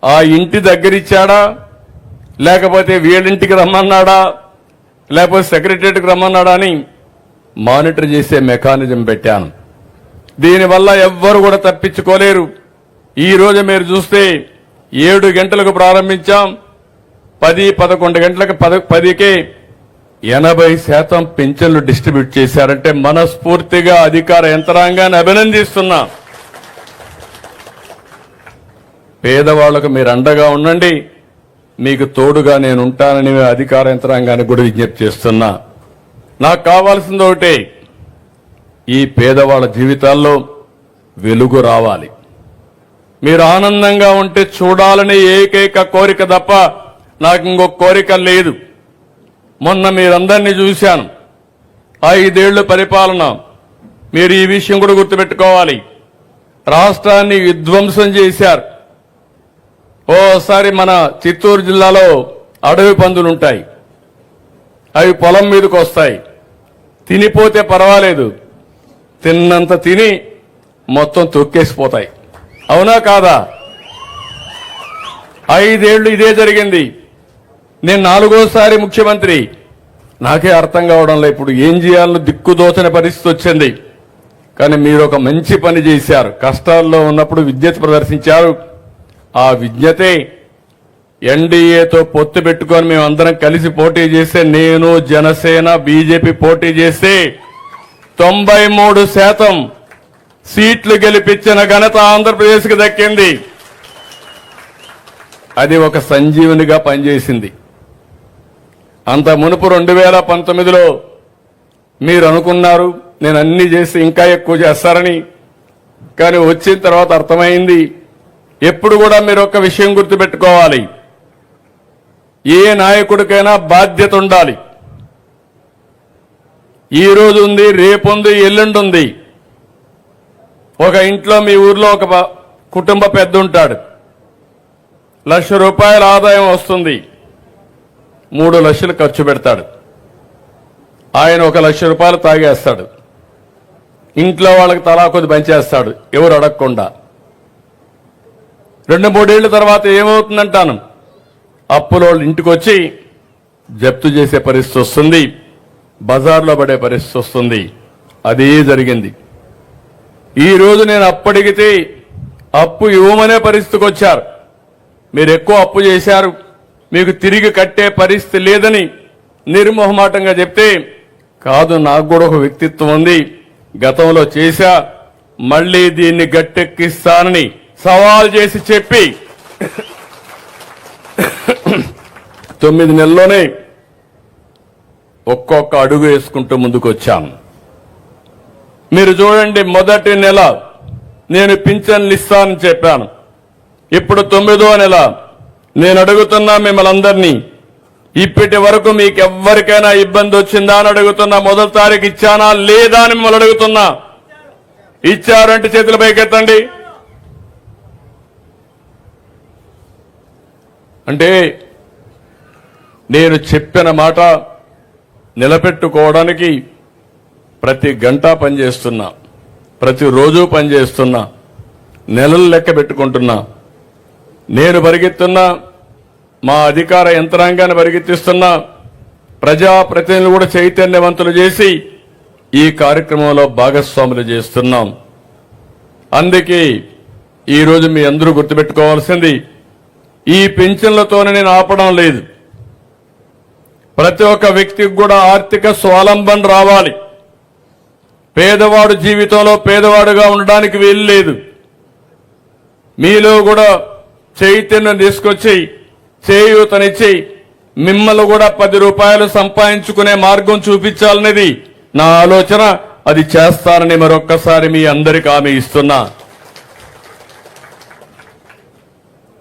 ఆ ఇంటి దగ్గర ఇచ్చాడా, లేకపోతే వీళ్ళింటికి రమ్మన్నాడా, లేకపోతే సెక్రటరియట్కి రమ్మన్నాడా అని మానిటర్ చేసే మెకానిజం పెట్టాను. దీనివల్ల ఎవ్వరు కూడా తప్పించుకోలేరు. ఈ రోజు మీరు చూస్తే 7 గంటలకు ప్రారంభించాం. 10-11 గంటలకు 10కే 80% పింఛన్లు డిస్ట్రిబ్యూట్ చేశారంటే మనస్ఫూర్తిగా అధికార యంత్రాంగాన్ని అభినందిస్తున్నా. పేదవాళ్లకు మీరు అండగా ఉండండి, మీకు తోడుగా నేను ఉంటానని అధికార యంత్రాంగానికి కూడా విజ్ఞప్తి చేస్తున్నా. నాకు కావాల్సింది ఒకటే, ఈ పేదవాళ్ల జీవితాల్లో వెలుగు రావాలి. మీరు ఆనందంగా ఉంటే చూడాలనే ఏకైక కోరిక తప్ప నాకు ఇంకొక కోరిక లేదు. మొన్న మీరందరినీ చూశాను. 5 ఏళ్ల పరిపాలన. మీరు ఈ విషయం కూడా గుర్తుపెట్టుకోవాలి. రాష్ట్రాన్ని విధ్వంసం చేశారు. ఓసారి మన చిత్తూరు జిల్లాలో అడవి పందులుంటాయి. అవి పొలం మీదకి వస్తాయి. తినిపోతే పర్వాలేదు, తిన్నంత తిని మొత్తం తొక్కేసిపోతాయి. అవునా కాదా? 5 ఏళ్లు ఇదే జరిగింది. నేను 4వ ముఖ్యమంత్రి. నాకే అర్థం కావడంలో ఇప్పుడు ఏం చేయాలో దిక్కుదోచని పరిస్థితి వచ్చింది. కానీ మీరు ఒక మంచి పని చేశారు. కష్టాల్లో ఉన్నప్పుడు విజ్ఞత ప్రదర్శించారు. ఆ విజ్ఞతే ఎన్డీఏతో పొత్తు పెట్టుకొని మేమందరం కలిసి పోటీ చేస్తే, నేను, జనసేన, బీజేపీ పోటీ చేస్తే 93% సీట్లు గెలిపించిన ఘనత ఆంధ్రప్రదేశ్కి దక్కింది. అది ఒక సంజీవునిగా పనిచేసింది. అంత మునుపు 2019లో మీరు అనుకున్నారు నేను అన్ని చేసి ఇంకా ఎక్కువ చేస్తారని. కానీ వచ్చిన తర్వాత అర్థమైంది. ఎప్పుడు కూడా మీరు ఒక విషయం గుర్తుపెట్టుకోవాలి. ఏ నాయకుడికైనా బాధ్యత ఉండాలి. ఈ రోజు ఉంది, రేపు ఉంది, ఎల్లుండి ఉంది. ఒక ఇంట్లో మీ ఊర్లో ఒక కుటుంబ పెద్ద ఉంటాడు. ₹1,00,000 ఆదాయం వస్తుంది. 3 లక్షలు ఖర్చు పెడతాడు. ఆయన ₹1,00,000 తాగేస్తాడు. ఇంట్లో వాళ్ళకి తలా కొద్ది పంచేస్తాడు, ఎవరు అడగకుండా. 2-3 ఏళ్ల తర్వాత ఏమవుతుందంటాను, అప్పులోళ్ళు ఇంటికి వచ్చి జప్తు చేసే పరిస్థితి వస్తుంది, బజార్లో పడే పరిస్థితి వస్తుంది. అదే జరిగింది. ఈ రోజు నేను అప్పటికితే అప్పు ఇవ్వమనే పరిస్థితికి వచ్చారు. మీరు ఎక్కువ అప్పు చేశారు, మీకు తిరిగి కట్టే పరిస్థితి లేదని నిర్మోహమాటంగా చెప్తే, కాదు నాకు కూడా ఒక వ్యక్తిత్వం ఉంది, గతంలో చేశా, మళ్లీ దీన్ని గట్టెక్కిస్తానని సవాల్ చేసి చెప్పి 9 నెలల్లోనే ఒక్కొక్క అడుగు వేసుకుంటూ ముందుకు వచ్చాను. మీరు చూడండి, మొదటి నెల నేను పింఛన్లు ఇస్తానని చెప్పాను. ఇప్పుడు 9వ నెల నేను అడుగుతున్నా మిమ్మల్ని అందరినీ, ఇప్పటి వరకు మీకు ఎవ్వరికైనా ఇబ్బంది వచ్చిందా అని అడుగుతున్నా. మొదటి తారీఖు ఇచ్చానా లేదా అని మిమ్మల్ని అడుగుతున్నా. ఇచ్చారంటే చేతుల పైకెత్తండి. అంటే నేను చెప్పిన మాట నిలబెట్టుకోవడానికి ప్రతి గంట పనిచేస్తున్నా, ప్రతిరోజు పనిచేస్తున్నా, నెలలు లెక్క పెట్టుకుంటున్నా. నేను పరిగెత్తున్నా, మా అధికార యంత్రాంగాన్ని పరిగెత్తిస్తున్నా, ప్రజాప్రతినిధులు కూడా చైతన్యవంతులు చేసి ఈ కార్యక్రమంలో భాగస్వాములు చేస్తున్నాం. అందుకే ఈరోజు మీ అందరూ గుర్తుపెట్టుకోవాల్సింది, ఈ పింఛన్లతోనే నేను ఆపడం లేదు. ప్రతి ఒక్క వ్యక్తికి కూడా ఆర్థిక స్వావలంబన రావాలి. పేదవాడు జీవితంలో పేదవాడుగా ఉండడానికి వీలు లేదు. మీలో కూడా చైతన్యం తీసుకొచ్చి చేయూతనిచ్చి మిమ్మల్ని కూడా ₹10 సంపాదించుకునే మార్గం చూపించాలనేది నా ఆలోచన. అది చేస్తానని మరొక్కసారి మీ అందరికీ హామీ ఇస్తున్నా.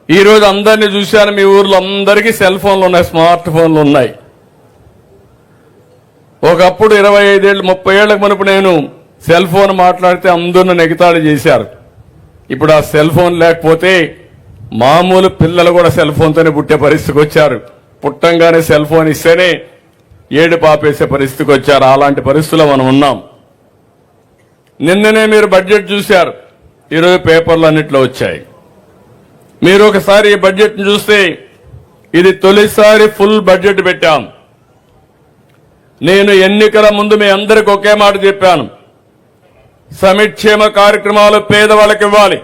ఈ రోజు అందరినీ చూశాను, మీ ఊర్లో అందరికీ సెల్ ఫోన్లు ఉన్నాయి, స్మార్ట్ ఫోన్లు ఉన్నాయి. ఒకప్పుడు 25 ఏళ్ళు 30 ఏళ్లకు మునుపు నేను సెల్ ఫోన్ మాట్లాడితే అందరూ నెగతాళి చేశారు. ఇప్పుడు ఆ సెల్ ఫోన్ లేకపోతే మామూలు పిల్లలు కూడా సెల్ ఫోన్తోనే పుట్టే పరిస్థితికి వచ్చారు. పుట్టంగానే సెల్ ఫోన్ ఇస్తేనే ఏడు పాపేసే పరిస్థితికి వచ్చారు. అలాంటి పరిస్థితుల్లో మనం ఉన్నాం. నిన్ననే మీరు బడ్జెట్ చూశారు, ఈరోజు పేపర్లు అన్నిట్లో వచ్చాయి. మీరు ఒకసారి ఈ బడ్జెట్ చూస్తే ఇది తొలిసారి ఫుల్ బడ్జెట్ పెట్టాం. నేను ఎన్నికల ముందు మీ అందరికి ఒకే మాట చెప్పాను, సంక్షేమ కార్యక్రమాలు పేదవాళ్ళకి ఇవ్వాలి.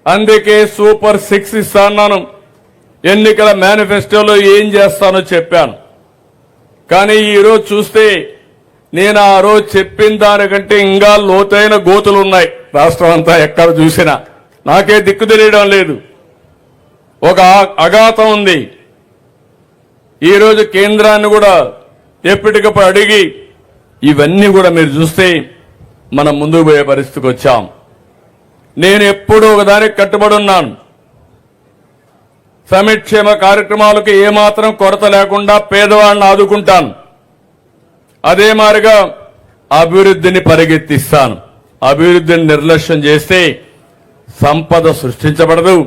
అందుకే సూపర్ 6 ఇస్తాను. ఎన్నికల మేనిఫెస్టోలో ఏం చేస్తానో చెప్పాను. కానీ ఈరోజు చూస్తే నేను ఆ రోజు చెప్పిన దానికంటే ఇంకా లోతైన గోతులు ఉన్నాయి. రాష్ట్రం అంతా ఎక్కడ చూసినా నాకే దిక్కు తెలియడం లేదు. ఒక అఘాతం ఉంది. ఈరోజు కేంద్రాన్ని కూడా ఎప్పటికప్పుడు అడిగి ఇవన్నీ కూడా మీరు చూస్తే మనం ముందుకు పోయే పరిస్థితికి వచ్చాం. నేను ఎప్పుడూ ఒకదానికి కట్టుబడి ఉన్నాను. సంక్షేమ కార్యక్రమాలకు ఏమాత్రం కొరత లేకుండా పేదవాళ్ళని ఆదుకుంటాను. అదే మాదిరిగా అభివృద్ధిని పరిగెత్తిస్తాను. అభివృద్ధిని నిర్లక్ష్యం చేస్తే సంపద సృష్టించబడదు.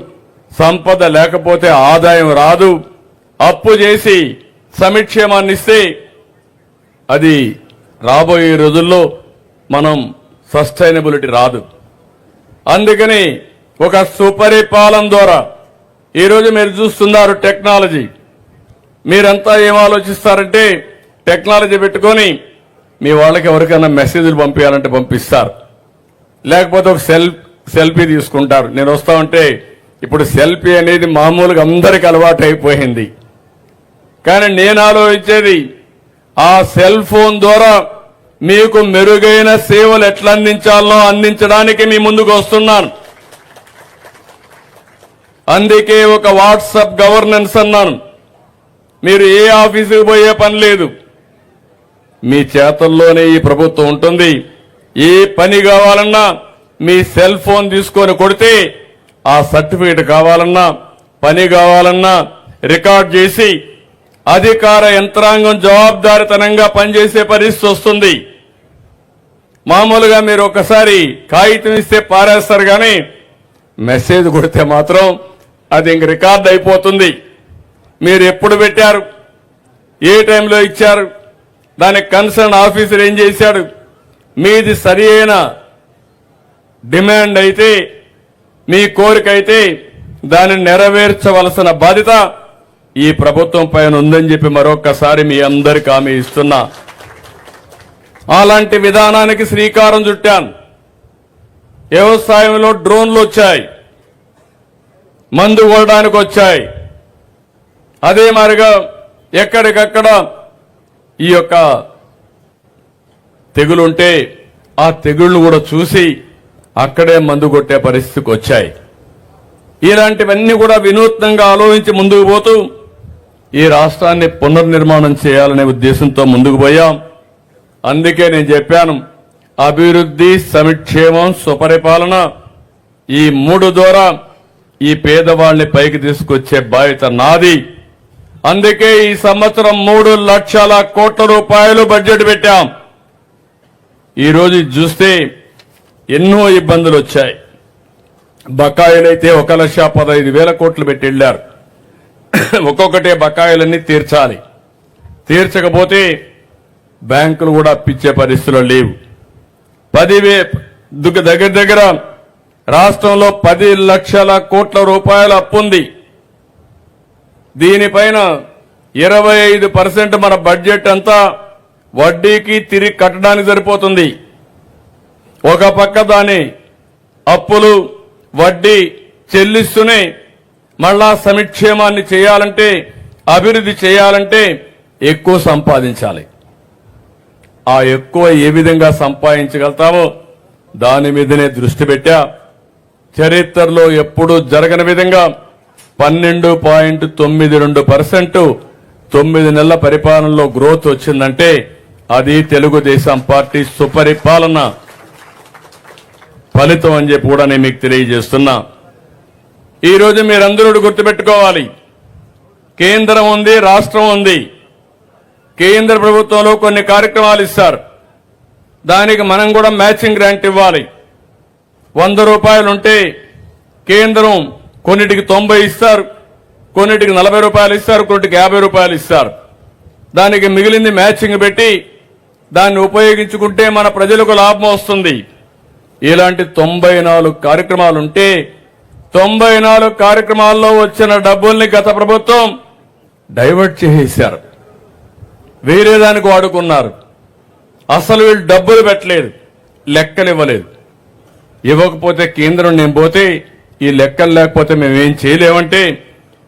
సంపద లేకపోతే ఆదాయం రాదు. అప్పు చేసి సంక్షేమాన్ని ఇస్తే అది రాబోయే రోజుల్లో మనం సస్టైనబిలిటీ రాదు. అందుకని ఒక సుపరిపాలన ద్వారా ఈరోజు మీరు చూస్తున్నారు టెక్నాలజీ. మీరంతా ఏం ఆలోచిస్తారంటే టెక్నాలజీ పెట్టుకొని మీ వాళ్ళకి ఎవరికైనా మెసేజ్లు పంపించాలంటే పంపిస్తారు, లేకపోతే ఒక సెల్ఫీ తీసుకుంటారు. నేను వస్తా ఉంటే ఇప్పుడు సెల్ఫీ అనేది మామూలుగా అందరికి అలవాటు అయిపోయింది. కానీ నేను ఆలోచించేది ఆ సెల్ ఫోన్ ద్వారా మీకు మెరుగైన సేవలు ఎట్లా అందించాలో అందించడానికి మీ ముందుకు వస్తున్నాను. అందుకే ఒక వాట్సాప్ గవర్నెన్స్ అన్నాను. మీరు ఏ ఆఫీసుకు పోయే పని లేదు, మీ చేతల్లోనే ఈ ప్రభుత్వం ఉంటుంది. ఏ పని కావాలన్నా మీ సెల్ ఫోన్ తీసుకొని కొడితే ఆ సర్టిఫికేట్ కావాలన్నా పని కావాలన్నా రికార్డ్ చేసి అధికార యంత్రాంగం జవాబుదారితనంగా పనిచేసే పరిస్థితి వస్తుంది. మామూలుగా మీరు ఒకసారి కాగితం ఇస్తే పారేస్తారు, కానీ మెసేజ్ కొడితే మాత్రం అది ఇంక రికార్డ్ అయిపోతుంది. మీరు ఎప్పుడు పెట్టారు, ఏ టైంలో ఇచ్చారు, దానికి కన్సర్న్ ఆఫీసర్ ఏం చేశాడు, మీది సరి అయిన డిమాండ్ అయితే, మీ కోరిక అయితే దానిని నెరవేర్చవలసిన బాధ్యత ఈ ప్రభుత్వం పైన ఉందని చెప్పి మరొక్కసారి మీ అందరికి హామీ ఇస్తున్నా. అలాంటి విధానానికి శ్రీకారం చుట్టాను. వ్యవసాయంలో డ్రోన్లు వచ్చాయి, మందు కొనడానికి వచ్చాయి. అదే మాదిరిగా ఎక్కడికక్కడ ఈ యొక్క తెగులుంటే ఆ తెగుళ్లు కూడా చూసి అక్కడే మందు కొట్టే పరిస్థితికి వచ్చాయి. ఇలాంటివన్నీ కూడా వినూత్నంగా ఆలోచించి ముందుకు పోతూ ఈ రాష్ట్రాన్ని పునర్నిర్మాణం చేయాలనే ఉద్దేశంతో ముందుకు పోయాం. అందుకే నేను చెప్పాను, అభివృద్ధి, సంక్షేమం, సుపరిపాలన ఈ మూడు ద్వారా ఈ పేదవాళ్ని పైకి తీసుకొచ్చే బాధ్యత నాది. అందుకే ఈ సంవత్సరం 3 లక్షల కోట్ల రూపాయలు బడ్జెట్ పెట్టాం. ఈ రోజు చూస్తే ఎన్నో ఇబ్బందులు వచ్చాయి. బకాయిలైతే 1,15,000 కోట్లు పెట్టి వెళ్ళారు. ఒక్కొక్కటే బకాయిలన్నీ తీర్చాలి. తీర్చకపోతే బ్యాంకులు కూడా అప్పిచ్చే పరిస్థితులు లేవు. 10,000 దగ్గర రాష్ట్రంలో 10 లక్షల కోట్ల రూపాయల అప్పుంది. దీనిపైన 25% మన బడ్జెట్ అంతా వడ్డీకి తిరిగి కట్టడానికి సరిపోతుంది. ఒక పక్క దాని అప్పులు వడ్డీ చెల్లిస్తూనే మళ్ళా సంక్షేమాన్ని చేయాలంటే, అభివృద్ధి చేయాలంటే ఎక్కువ సంపాదించాలి. ఆ ఎక్కువ ఏ విధంగా సంపాదించగలుగుతామో దాని మీదనే దృష్టి పెట్టా. చరిత్రలో ఎప్పుడూ జరగని విధంగా 12.92% 9 నెలల పరిపాలనలో గ్రోత్ వచ్చిందంటే అది తెలుగుదేశం పార్టీ సుపరిపాలన ఫలితం అని చెప్పి కూడా నేను మీకు తెలియజేస్తున్నా. ఈ రోజు మీరందరూ గుర్తుపెట్టుకోవాలి, కేంద్రం ఉంది, రాష్ట్రం ఉంది. కేంద్ర ప్రభుత్వంలో కొన్ని కార్యక్రమాలు ఇస్తారు, దానికి మనం కూడా మ్యాచింగ్ గ్రాంట్ ఇవ్వాలి. 100 రూపాయలు ఉంటే కేంద్రం కొన్నిటికి 90 ఇస్తారు, కొన్నిటికి 40 రూపాయలు ఇస్తారు, కొన్నిటికి 50 రూపాయలు ఇస్తారు. దానికి మిగిలింది మ్యాచింగ్ పెట్టి దాన్ని ఉపయోగించుకుంటే మన ప్రజలకు లాభం వస్తుంది. ఇలాంటి 94 కార్యక్రమాలుంటే 94 కార్యక్రమాల్లో వచ్చిన డబ్బుల్ని గత ప్రభుత్వం డైవర్ట్ చేసేశారు, వేరే దానికి వాడుకున్నారు. అసలు వీళ్ళు డబ్బులు పెట్టలేదు, లెక్కలు ఇవ్వలేదు. ఇవ్వకపోతే కేంద్రం నేను పోతే ఈ లెక్కలు లేకపోతే మేమేం చేయలేమంటే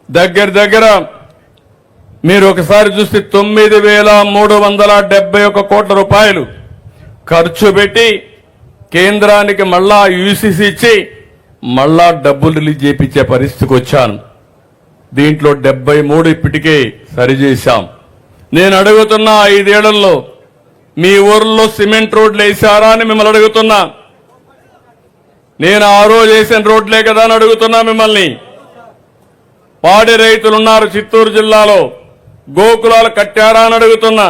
దగ్గర మీరు ఒకసారి చూస్తే 9,371 కోట్ల రూపాయలు ఖర్చు పెట్టి కేంద్రానికి మళ్ళా యూసీసీ ఇచ్చి మళ్ళా డబ్బులు రిలీజ్ చేయించే పరిస్థితికి వచ్చాను. దీంట్లో 73 ఇప్పటికే సరిచేశాం. నేను అడుగుతున్నా, 5 ఏళ్లలో మీ ఊర్లో సిమెంట్ రోడ్లు వేశారా అని మిమ్మల్ని అడుగుతున్నా. నేను ఆ రోజు వేసిన రోడ్లే కదా అని అడుగుతున్నా మిమ్మల్ని. పాడి రైతులున్నారు చిత్తూరు జిల్లాలో, గోకులాలు కట్టారా అని అడుగుతున్నా.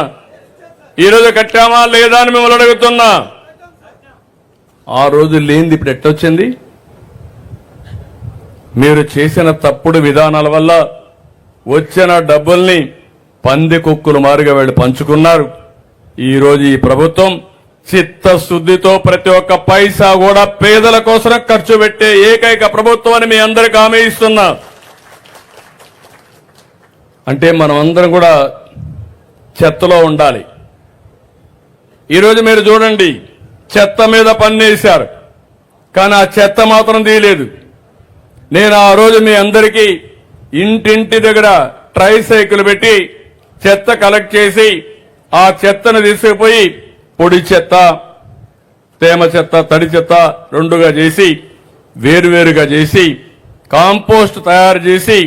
ఈరోజు కట్టామా లేదా అని మిమ్మల్ని అడుగుతున్నా. ఆ రోజు లేనిది ఇప్పుడు ఎట్టొచ్చింది? మీరు చేసిన తప్పుడు విధానాల వల్ల వచ్చిన డబ్బుల్ని పంది కుక్కులు మారుగా వీళ్ళు పంచుకున్నారు. ఈ రోజు ఈ ప్రభుత్వం చిత్తశుద్ధితో ప్రతి ఒక్క పైసా కూడా పేదల కోసం ఖర్చు పెట్టే ఏకైక ప్రభుత్వం అని మీ అందరికీ హామీ ఇస్తున్నా. అంటే మనం అందరం కూడా చెత్తలో ఉండాలి. ఈరోజు మీరు చూడండి, చెత్త మీద పన్నేశారు, కానీ ఆ చెత్త మాత్రం తీయలేదు. నేను ఆ రోజు మీ అందరికీ ఇంటింటి దగ్గర ట్రైసైకిల్ పెట్టి చెత్త కలెక్ట్ చేసి ఆ చెత్తను తీసుకుపోయి పొడి చెత్త, తేమ చెత్త, తడి చెత్త రెండుగా చేసి వేరువేరుగా చేసి కాంపోస్ట్ తయారు చేసి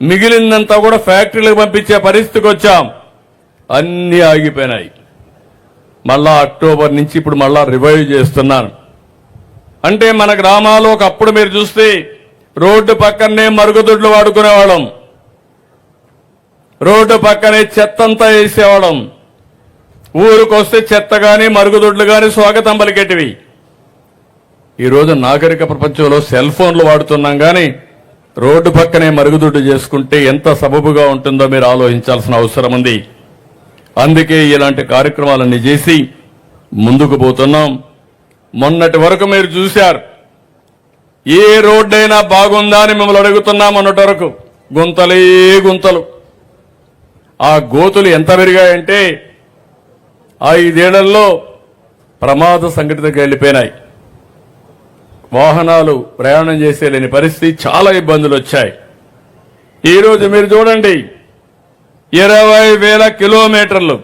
మిగిలిందంతా కూడా ఫ్యాక్టరీలకు పంపించే పరిస్థితికి వచ్చాం. అన్నీ ఆగిపోయినాయి. మళ్ళా అక్టోబర్ నుంచి ఇప్పుడు మళ్ళా రివైవ్ చేస్తున్నాను. అంటే మన గ్రామాల్లో ఒకప్పుడు మీరు చూస్తే రోడ్డు పక్కనే మరుగుదొడ్లు వాడుకునేవాళ్ళం, రోడ్డు పక్కనే చెత్తంతా వేసేవాళ్ళం. ఊరికొస్తే చెత్త గాని మరుగుదొడ్లు గాని స్వాగతం పలికేటివి. ఈరోజు నాగరిక ప్రపంచంలో సెల్ ఫోన్లు వాడుతున్నాం గాని రోడ్డు పక్కనే మరుగుదొడ్డు చేసుకుంటే ఎంత సబబుగా ఉంటుందో మీరు ఆలోచించాల్సిన అవసరం ఉంది. అందుకే ఇలాంటి కార్యక్రమాలన్నీ చేసి ముందుకు పోతున్నాం. మొన్నటి వరకు మీరు చూశారు, ఏ రోడ్డైనా బాగుందా అని మిమ్మల్ని అడుగుతున్నాం. మొన్నటి వరకు గుంతలే గుంతలు. ఆ గోతులు ఎంత పెరిగాయంటే 5 ఏళ్లలో ప్రమాద సంఘటనకు వెళ్లిపోయినాయి. వాహనాలు ప్రయాణం చేసేలేని పరిస్థితి, చాలా ఇబ్బందులు వచ్చాయి. ఈరోజు మీరు చూడండి, 20,000 కిలోమీటర్లు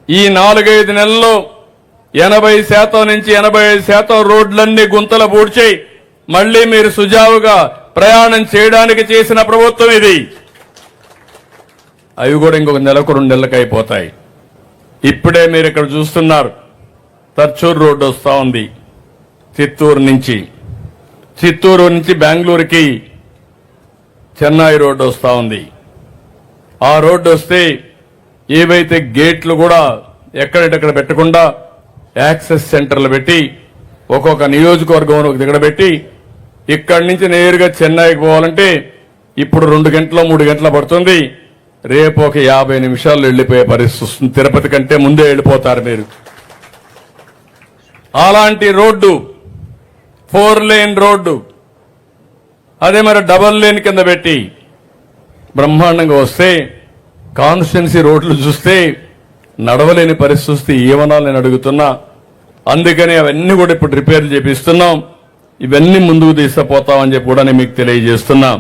ఈ 4-5 నెలల్లో 80% నుంచి 85% రోడ్లన్నీ గుంతలు పూడ్చి మళ్లీ మీరు సుజావుగా ప్రయాణం చేయడానికి చేసిన ప్రభుత్వం ఇది. అవి కూడా ఇంకొక నెలకు 2 నెలలకు అయిపోతాయి. ఇప్పుడే మీరు ఇక్కడ చూస్తున్నారు, తర్చూరు రోడ్డు వస్తా ఉంది. చిత్తూరు నుంచి బెంగళూరుకి చెన్నై రోడ్డు వస్తా ఉంది. ఆ రోడ్డు వస్తే ఏవైతే గేట్లు కూడా ఎక్కడెక్కడ పెట్టకుండా యాక్సెస్ సెంటర్లు పెట్టి ఒక్కొక్క నియోజకవర్గం ఒక దగ్గర పెట్టి ఇక్కడి నుంచి నేరుగా చెన్నైకి పోవాలంటే ఇప్పుడు 2 గంటలు 3 గంటలు పడుతుంది. రేపు ఒక 50 నిమిషాల్లో వెళ్లిపోయే పరిస్థితి వస్తుంది. తిరుపతి కంటే ముందే వెళ్లిపోతారు మీరు. అలాంటి రోడ్డు 4 లేన్ రోడ్డు, అదే మరి డబల్ లేన్ కింద పెట్టి బ్రహ్మాండంగా వస్తే కాన్స్టిట్యున్సీ రోడ్లు చూస్తే నడవలేని పరిస్థితి ఏమనాలి నేను అడుగుతున్నా. అందుకని అవన్నీ కూడా ఇప్పుడు రిపేర్లు చేపిస్తున్నాం. ఇవన్నీ ముందుకు తీసుకుపోతామని చెప్పి కూడా నేను మీకు తెలియజేస్తున్నా.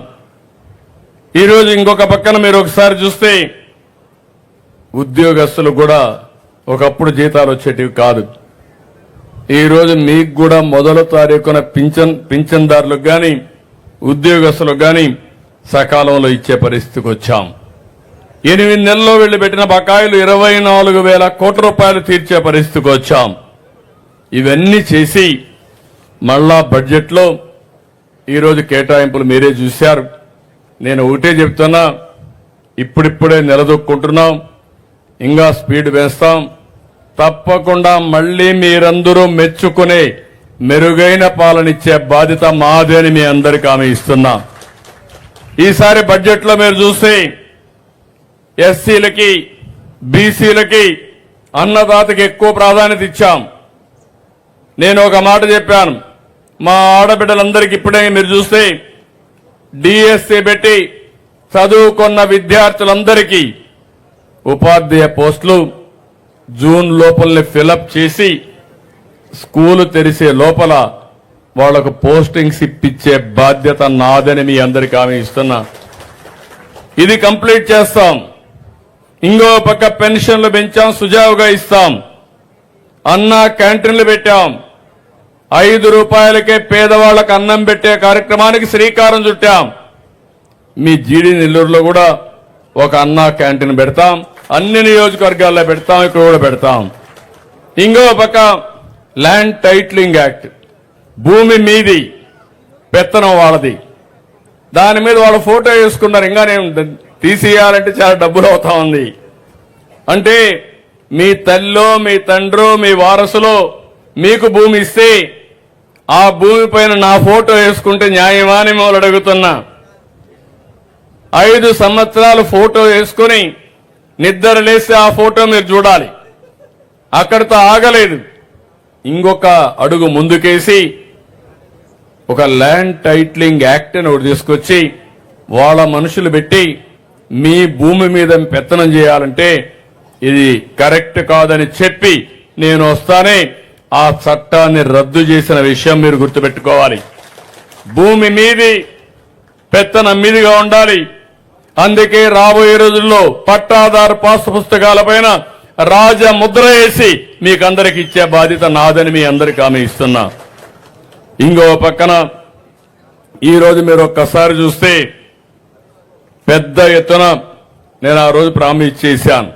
ఈరోజు ఇంకొక పక్కన మీరు ఒకసారి చూస్తే ఉద్యోగస్తులు కూడా ఒకప్పుడు జీతాలు వచ్చేటివి కాదు. ఈరోజు మీకు కూడా 1వ తారీఖున పింఛన్దారులకు గాని ఉద్యోగస్తులకు గాని సకాలంలో ఇచ్చే పరిస్థితికి వచ్చాం. 8 నెలల్లో వెళ్లి పెట్టిన బకాయిలు 24,000 కోట్ల రూపాయలు తీర్చే పరిస్థితికి వచ్చాం. ఇవన్నీ చేసి మళ్ళా బడ్జెట్లో ఈరోజు కేటాయింపులు మీరే చూశారు. నేను ఒకటే చెప్తున్నా, ఇప్పుడిప్పుడే నిలదొక్కుంటున్నాం, ఇంకా స్పీడ్ వేస్తాం. తప్పకుండా మళ్లీ మీరందరూ మెచ్చుకునే మెరుగైన పాలనిచ్చే బాధ్యత మాదే అని మీ అందరికీ హామీ ఇస్తున్నా. ఈసారి బడ్జెట్లో మీరు చూస్తే ఎస్సీలకి, బీసీలకి, అన్నదాతకి ఎక్కువ ప్రాధాన్యత ఇచ్చాం. నేను ఒక మాట చెప్పాను, మా ఆడబిడ్డలందరికీ ఇప్పుడే మీరు చూస్తే డిఎస్సీ పెట్టి చదువుకున్న విద్యార్థులందరికీ ఉపాధ్యాయ పోస్టులు జూన్ లోపలనే ఫిలప్ చేసి స్కూలు తెరిసే లోపల వాళ్లకు పోస్టింగ్స్ ఇప్పించే బాధ్యత నాదని మీ అందరికీ హామీ ఇస్తున్నా. ఇది కంప్లీట్ చేస్తాం. ఇంకో పక్క పెన్షన్లు పెంచాం, సుజావుగా ఇస్తాం. అన్నా క్యాంటీన్లు పెట్టాం. 5 రూపాయలకే పేదవాళ్లకు అన్నం పెట్టే కార్యక్రమానికి శ్రీకారం చుట్టాం. మీ జీడీ నెల్లూరులో కూడా ఒక అన్నా క్యాంటీన్ పెడతాం. అన్ని నియోజకవర్గాల్లో పెడతాం, ఇక్కడ కూడా పెడతాం. ఇంకో పక్క ల్యాండ్ టైటిలింగ్ యాక్ట్ భూమి మీది, పెత్తనం వాళ్ళది. దాని మీద వాళ్ళ ఫోటో వేసుకున్నారు. ఇంకా నేను తీసేయాలంటే చాలా డబ్బులు అవుతా ఉంది. అంటే మీ తల్లో, మీ తండ్రో, మీ వారసులో మీకు భూమి ఇస్తే ఆ భూమి పైన నా ఫోటో వేసుకుంటే న్యాయమా అని మిమ్మల్ని అడుగుతున్నా. 5 సంవత్సరాలు ఫోటో వేసుకుని నిద్ర లేస్తే ఆ ఫోటో మీరు చూడాలి. అక్కడితో ఆగలేదు. ఇంకొక అడుగు ముందుకేసి ఒక ల్యాండ్ టైటిలింగ్ యాక్ట్ అని ఒకటి తీసుకొచ్చి వాళ్ళ మనుషులు పెట్టి మీ భూమి మీద పెత్తనం చేయాలంటే ఇది కరెక్ట్ కాదని చెప్పి నేను వస్తానే ఆ చట్టాన్ని రద్దు చేసిన విషయం మీరు గుర్తుపెట్టుకోవాలి. భూమి మీది, పెత్తనం మీదిగా ఉండాలి. అందుకే రాబోయే రోజుల్లో పట్టాదారు పాస్ పుస్తకాలపైన రాజముద్ర వేసి మీకందరికి ఇచ్చే బాధ్యత నాదని మీ అందరికీ హామీ ఇస్తున్నా. ఇంకో పక్కన ఈరోజు మీరు ఒక్కసారి చూస్తే పెద్ద ఎత్తున నేను ఆ రోజు ప్రామిస్ చేశాను,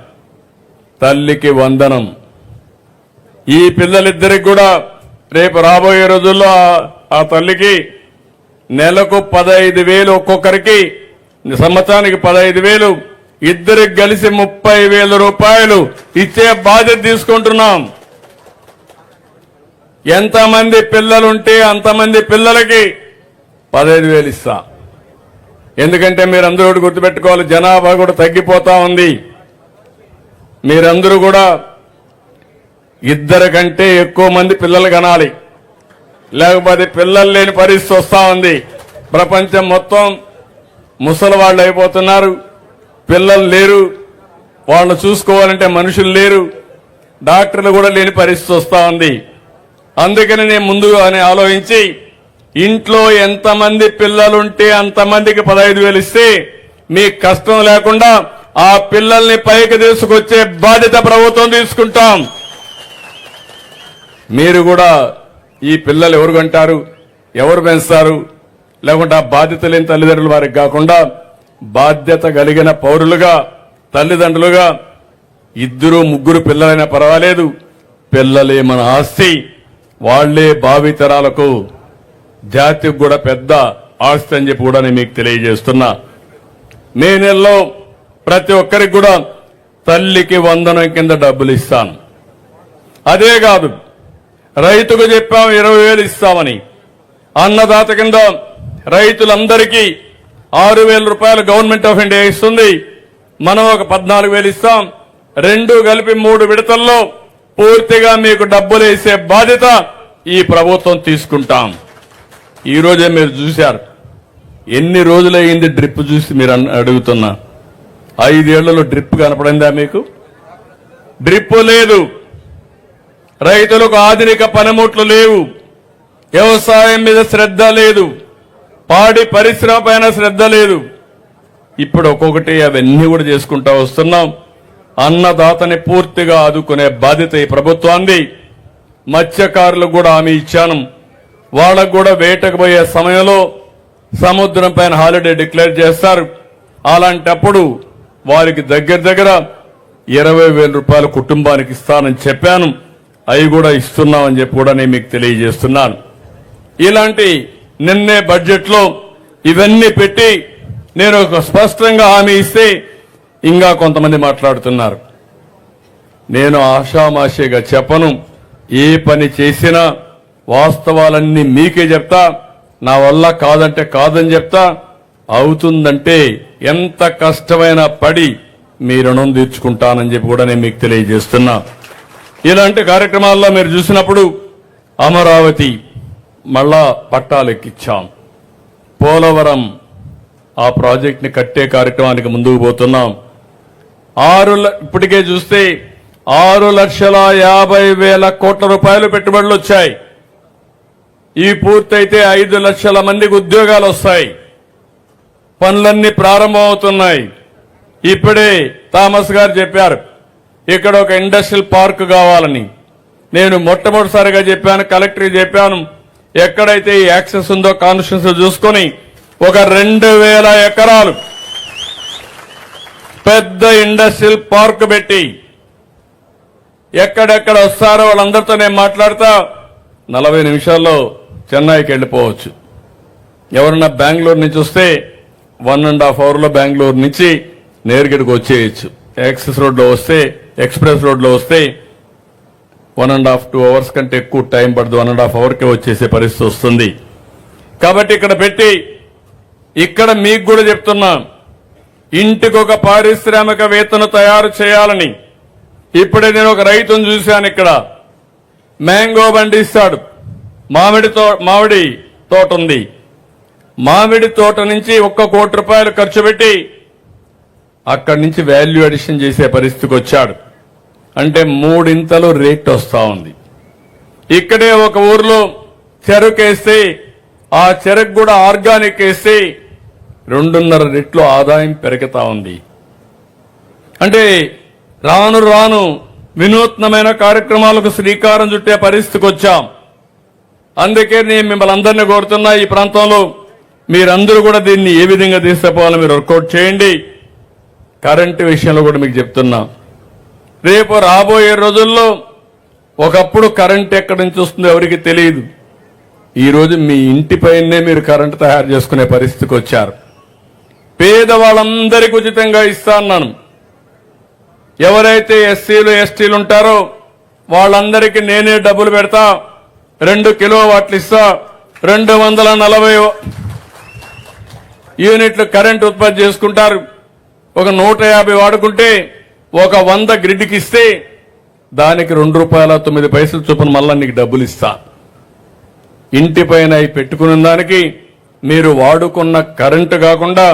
తల్లికి వందనం. ఈ పిల్లలిద్దరికి కూడా రేపు రాబోయే రోజుల్లో ఆ తల్లికి నెలకు 15,000 ఒక్కొక్కరికి, సంవత్సరానికి 15,000, ఇద్దరికి కలిసి 30,000 రూపాయలు ఇచ్చే బాధ్యత తీసుకుంటున్నాం. ఎంతమంది పిల్లలుంటే అంతమంది పిల్లలకి 15,000 ఇస్తా. ఎందుకంటే మీరందరూ కూడా గుర్తుపెట్టుకోవాలి, జనాభా కూడా తగ్గిపోతా ఉంది. మీరందరూ కూడా 2 కంటే ఎక్కువ మంది పిల్లలు కనాలి, లేకపోతే పిల్లలు లేని పరిస్థితి వస్తా ఉంది. ప్రపంచం మొత్తం ముసలి వాళ్ళు అయిపోతున్నారు, పిల్లలు లేరు, వాళ్ళని చూసుకోవాలంటే మనుషులు లేరు, డాక్టర్లు కూడా లేని పరిస్థితి వస్తా ఉంది. అందుకని నేను ముందుగానే ఆలోచించి ఇంట్లో ఎంతమంది పిల్లలుంటే అంతమందికి 15,000 ఇస్తే మీకు కష్టం లేకుండా ఆ పిల్లల్ని పైకి తీసుకొచ్చే బాధ్యత ప్రభుత్వం తీసుకుంటాం. మీరు కూడా ఈ పిల్లలు ఎవరు కంటారు, ఎవరు పెంచుతారు, లేకుంటే ఆ బాధ్యత లేని తల్లిదండ్రులు వారికి కాకుండా బాధ్యత కలిగిన పౌరులుగా, తల్లిదండ్రులుగా 2, 3 పిల్లలైనా పర్వాలేదు, పిల్లలే మన ఆస్తి. వాళ్లే భావితరాలకు, జాతికి కూడా పెద్ద ఆస్తి అని చెప్పి కూడా నేను మీకు తెలియజేస్తున్నా. మే నెలలో ప్రతి ఒక్కరికి కూడా తల్లికి వందనం కింద డబ్బులు ఇస్తాను. అదే కాదు, రైతుకు చెప్పాం 20,000 ఇస్తామని. అన్నదాత కింద రైతులందరికీ 6,000 రూపాయలు గవర్నమెంట్ ఆఫ్ ఇండియా ఇస్తుంది. మనం ఒక 14,000 ఇస్తాం. 2 కలిపి 3 విడతల్లో పూర్తిగా మీకు డబ్బులు వేసే బాధ్యత ఈ ప్రభుత్వం తీసుకుంటాం. ఈ రోజే మీరు చూశారు, ఎన్ని రోజులైంది డ్రిప్ చూసి మీరు అడుగుతున్నా. 5 ఏళ్లలో డ్రిప్ కనపడిందా మీకు? డ్రిప్ లేదు, రైతులకు ఆధునిక పనిముట్లు లేవు, వ్యవసాయం మీద శ్రద్ధ లేదు, పాడి పరిశ్రమ పైన శ్రద్ధ లేదు. ఇప్పుడు ఒక్కొక్కటి అవన్నీ కూడా చేసుకుంటా వస్తున్నాం. అన్నదాతని పూర్తిగా ఆదుకునే బాధ్యత ఈ ప్రభుత్వాన్ని. మత్స్యకారులకు కూడా హామీ ఇచ్చాను. వాళ్ళకు కూడా వేటకు పోయే సమయంలో సముద్రం పైన హాలిడే డిక్లేర్ చేస్తారు. అలాంటప్పుడు వారికి దగ్గర 20,000 రూపాయలు కుటుంబానికి ఇస్తానని చెప్పాను. అవి కూడా ఇస్తున్నామని చెప్పి కూడా నేను మీకు తెలియజేస్తున్నాను. ఇలాంటి నిన్నే బడ్జెట్ లో ఇవన్నీ పెట్టి నేను ఒక స్పష్టంగా హామీ ఇస్తే ఇంకా కొంతమంది మాట్లాడుతున్నారు. నేను ఆషామాషిగా చెప్పను. ఏ పని చేసినా వాస్తవాలన్నీ మీకే చెప్తా. నా వల్ల కాదంటే కాదని చెప్తా, అవుతుందంటే ఎంత కష్టమైనా పడి మీ రుణం తీర్చుకుంటానని చెప్పి కూడా నేను మీకు తెలియజేస్తున్నా. ఇలాంటి కార్యక్రమాల్లో మీరు చూసినప్పుడు అమరావతి మళ్ళా పట్టాలెక్కించాం. పోలవరం ఆ ప్రాజెక్ట్ ని కట్టే కార్యక్రమానికి ముందుకు పోతున్నాం. ఇప్పటికే చూస్తే 6,50,000 కోట్ల రూపాయలు పెట్టుబడులు వచ్చాయి. ఈ పూర్తయితే 5 లక్షల మందికి ఉద్యోగాలు వస్తాయి. పనులన్నీ ప్రారంభమవుతున్నాయి. ఇప్పుడే థామస్ గారు చెప్పారు, ఇక్కడ ఒక ఇండస్ట్రియల్ పార్క్ కావాలని. నేను మొట్టమొదటిసారిగా చెప్పాను, కలెక్టర్ చెప్పాను, ఎక్కడైతే ఈ యాక్సెస్ ఉందో కాన్స్టిట్యూన్సీ చూసుకొని ఒక 2,000 ఎకరాలు పెద్ద ఇండస్ట్రియల్ పార్క్ పెట్టి ఎక్కడెక్కడ వస్తారో వాళ్ళందరితో నేను మాట్లాడతా. 40 నిమిషాల్లో చెన్నైకి వెళ్ళిపోవచ్చు. ఎవరన్నా బెంగళూరు నుంచి వస్తే 1.5 అవర్లో బెంగళూరు నుంచి నేరుగడికి వచ్చేయచ్చు. యాక్సెస్ రోడ్లో వస్తే, ఎక్స్ప్రెస్ రోడ్లో వస్తే 1.5-2 అవర్స్ కంటే ఎక్కువ టైం పడదు. 1.5 అవర్కే వచ్చేసే పరిస్థితి వస్తుంది. కాబట్టి ఇక్కడ పెట్టి, ఇక్కడ మీకు కూడా చెప్తున్నా, ఇంటికి ఒక పారిశ్రామికవేత్తను తయారు చేయాలని. ఇప్పుడే నేను ఒక రైతును చూశాను. ఇక్కడ మ్యాంగో పండిస్తాడు. మామిడి తోట ఉంది. మామిడి తోట నుంచి 1 కోటి రూపాయలు ఖర్చు పెట్టి అక్కడి నుంచి వాల్యూ అడిషన్ చేసే పరిస్థితికి వచ్చాడు. అంటే 3 ఇంతలు రేట్ వస్తా ఉంది. ఇక్కడే ఒక ఊర్లో చెరుకు వేస్తే, ఆ చెరుకు కూడా ఆర్గానిక్ వేస్తే 2.5 రెట్లు ఆదాయం పెరుగుతా ఉంది. అంటే రాను రాను వినూత్నమైన కార్యక్రమాలకు శ్రీకారం చుట్టే పరిస్థితికి వచ్చాం. అందుకే నేను మిమ్మల్ని అందరినీ కోరుతున్నా, ఈ ప్రాంతంలో మీరందరూ కూడా దీన్ని ఏ విధంగా తీసుకుపోవాలో మీరు వర్కౌట్ చేయండి. కరెంటు విషయంలో కూడా మీకు చెప్తున్నా, రేపు రాబోయే రోజుల్లో ఒకప్పుడు కరెంట్ ఎక్కడి నుంచి వస్తుందో ఎవరికి తెలియదు. ఈరోజు మీ ఇంటిపైనే మీరు కరెంటు తయారు చేసుకునే పరిస్థితికి వచ్చారు. పేదవాళ్ళందరికీ ఉచితంగా ఇస్తా అన్నాను. ఎవరైతే ఎస్సీలు ఎస్టీలు ఉంటారో వాళ్ళందరికీ నేనే డబ్బులు పెడతా. 2 కిలోవాట్లు ఇస్తా. 240 యూనిట్లు కరెంట్ ఉత్పత్తి చేసుకుంటారు. ఒక 150 వాడుకుంటే ఒక 100 గ్రిడ్కి ఇస్తే దానికి ₹2.09 చొప్పున మళ్ళా నీకు డబ్బులు ఇస్తా. ఇంటిపైన పెట్టుకున్న దానికి మీరు వాడుకున్న కరెంటు కాకుండా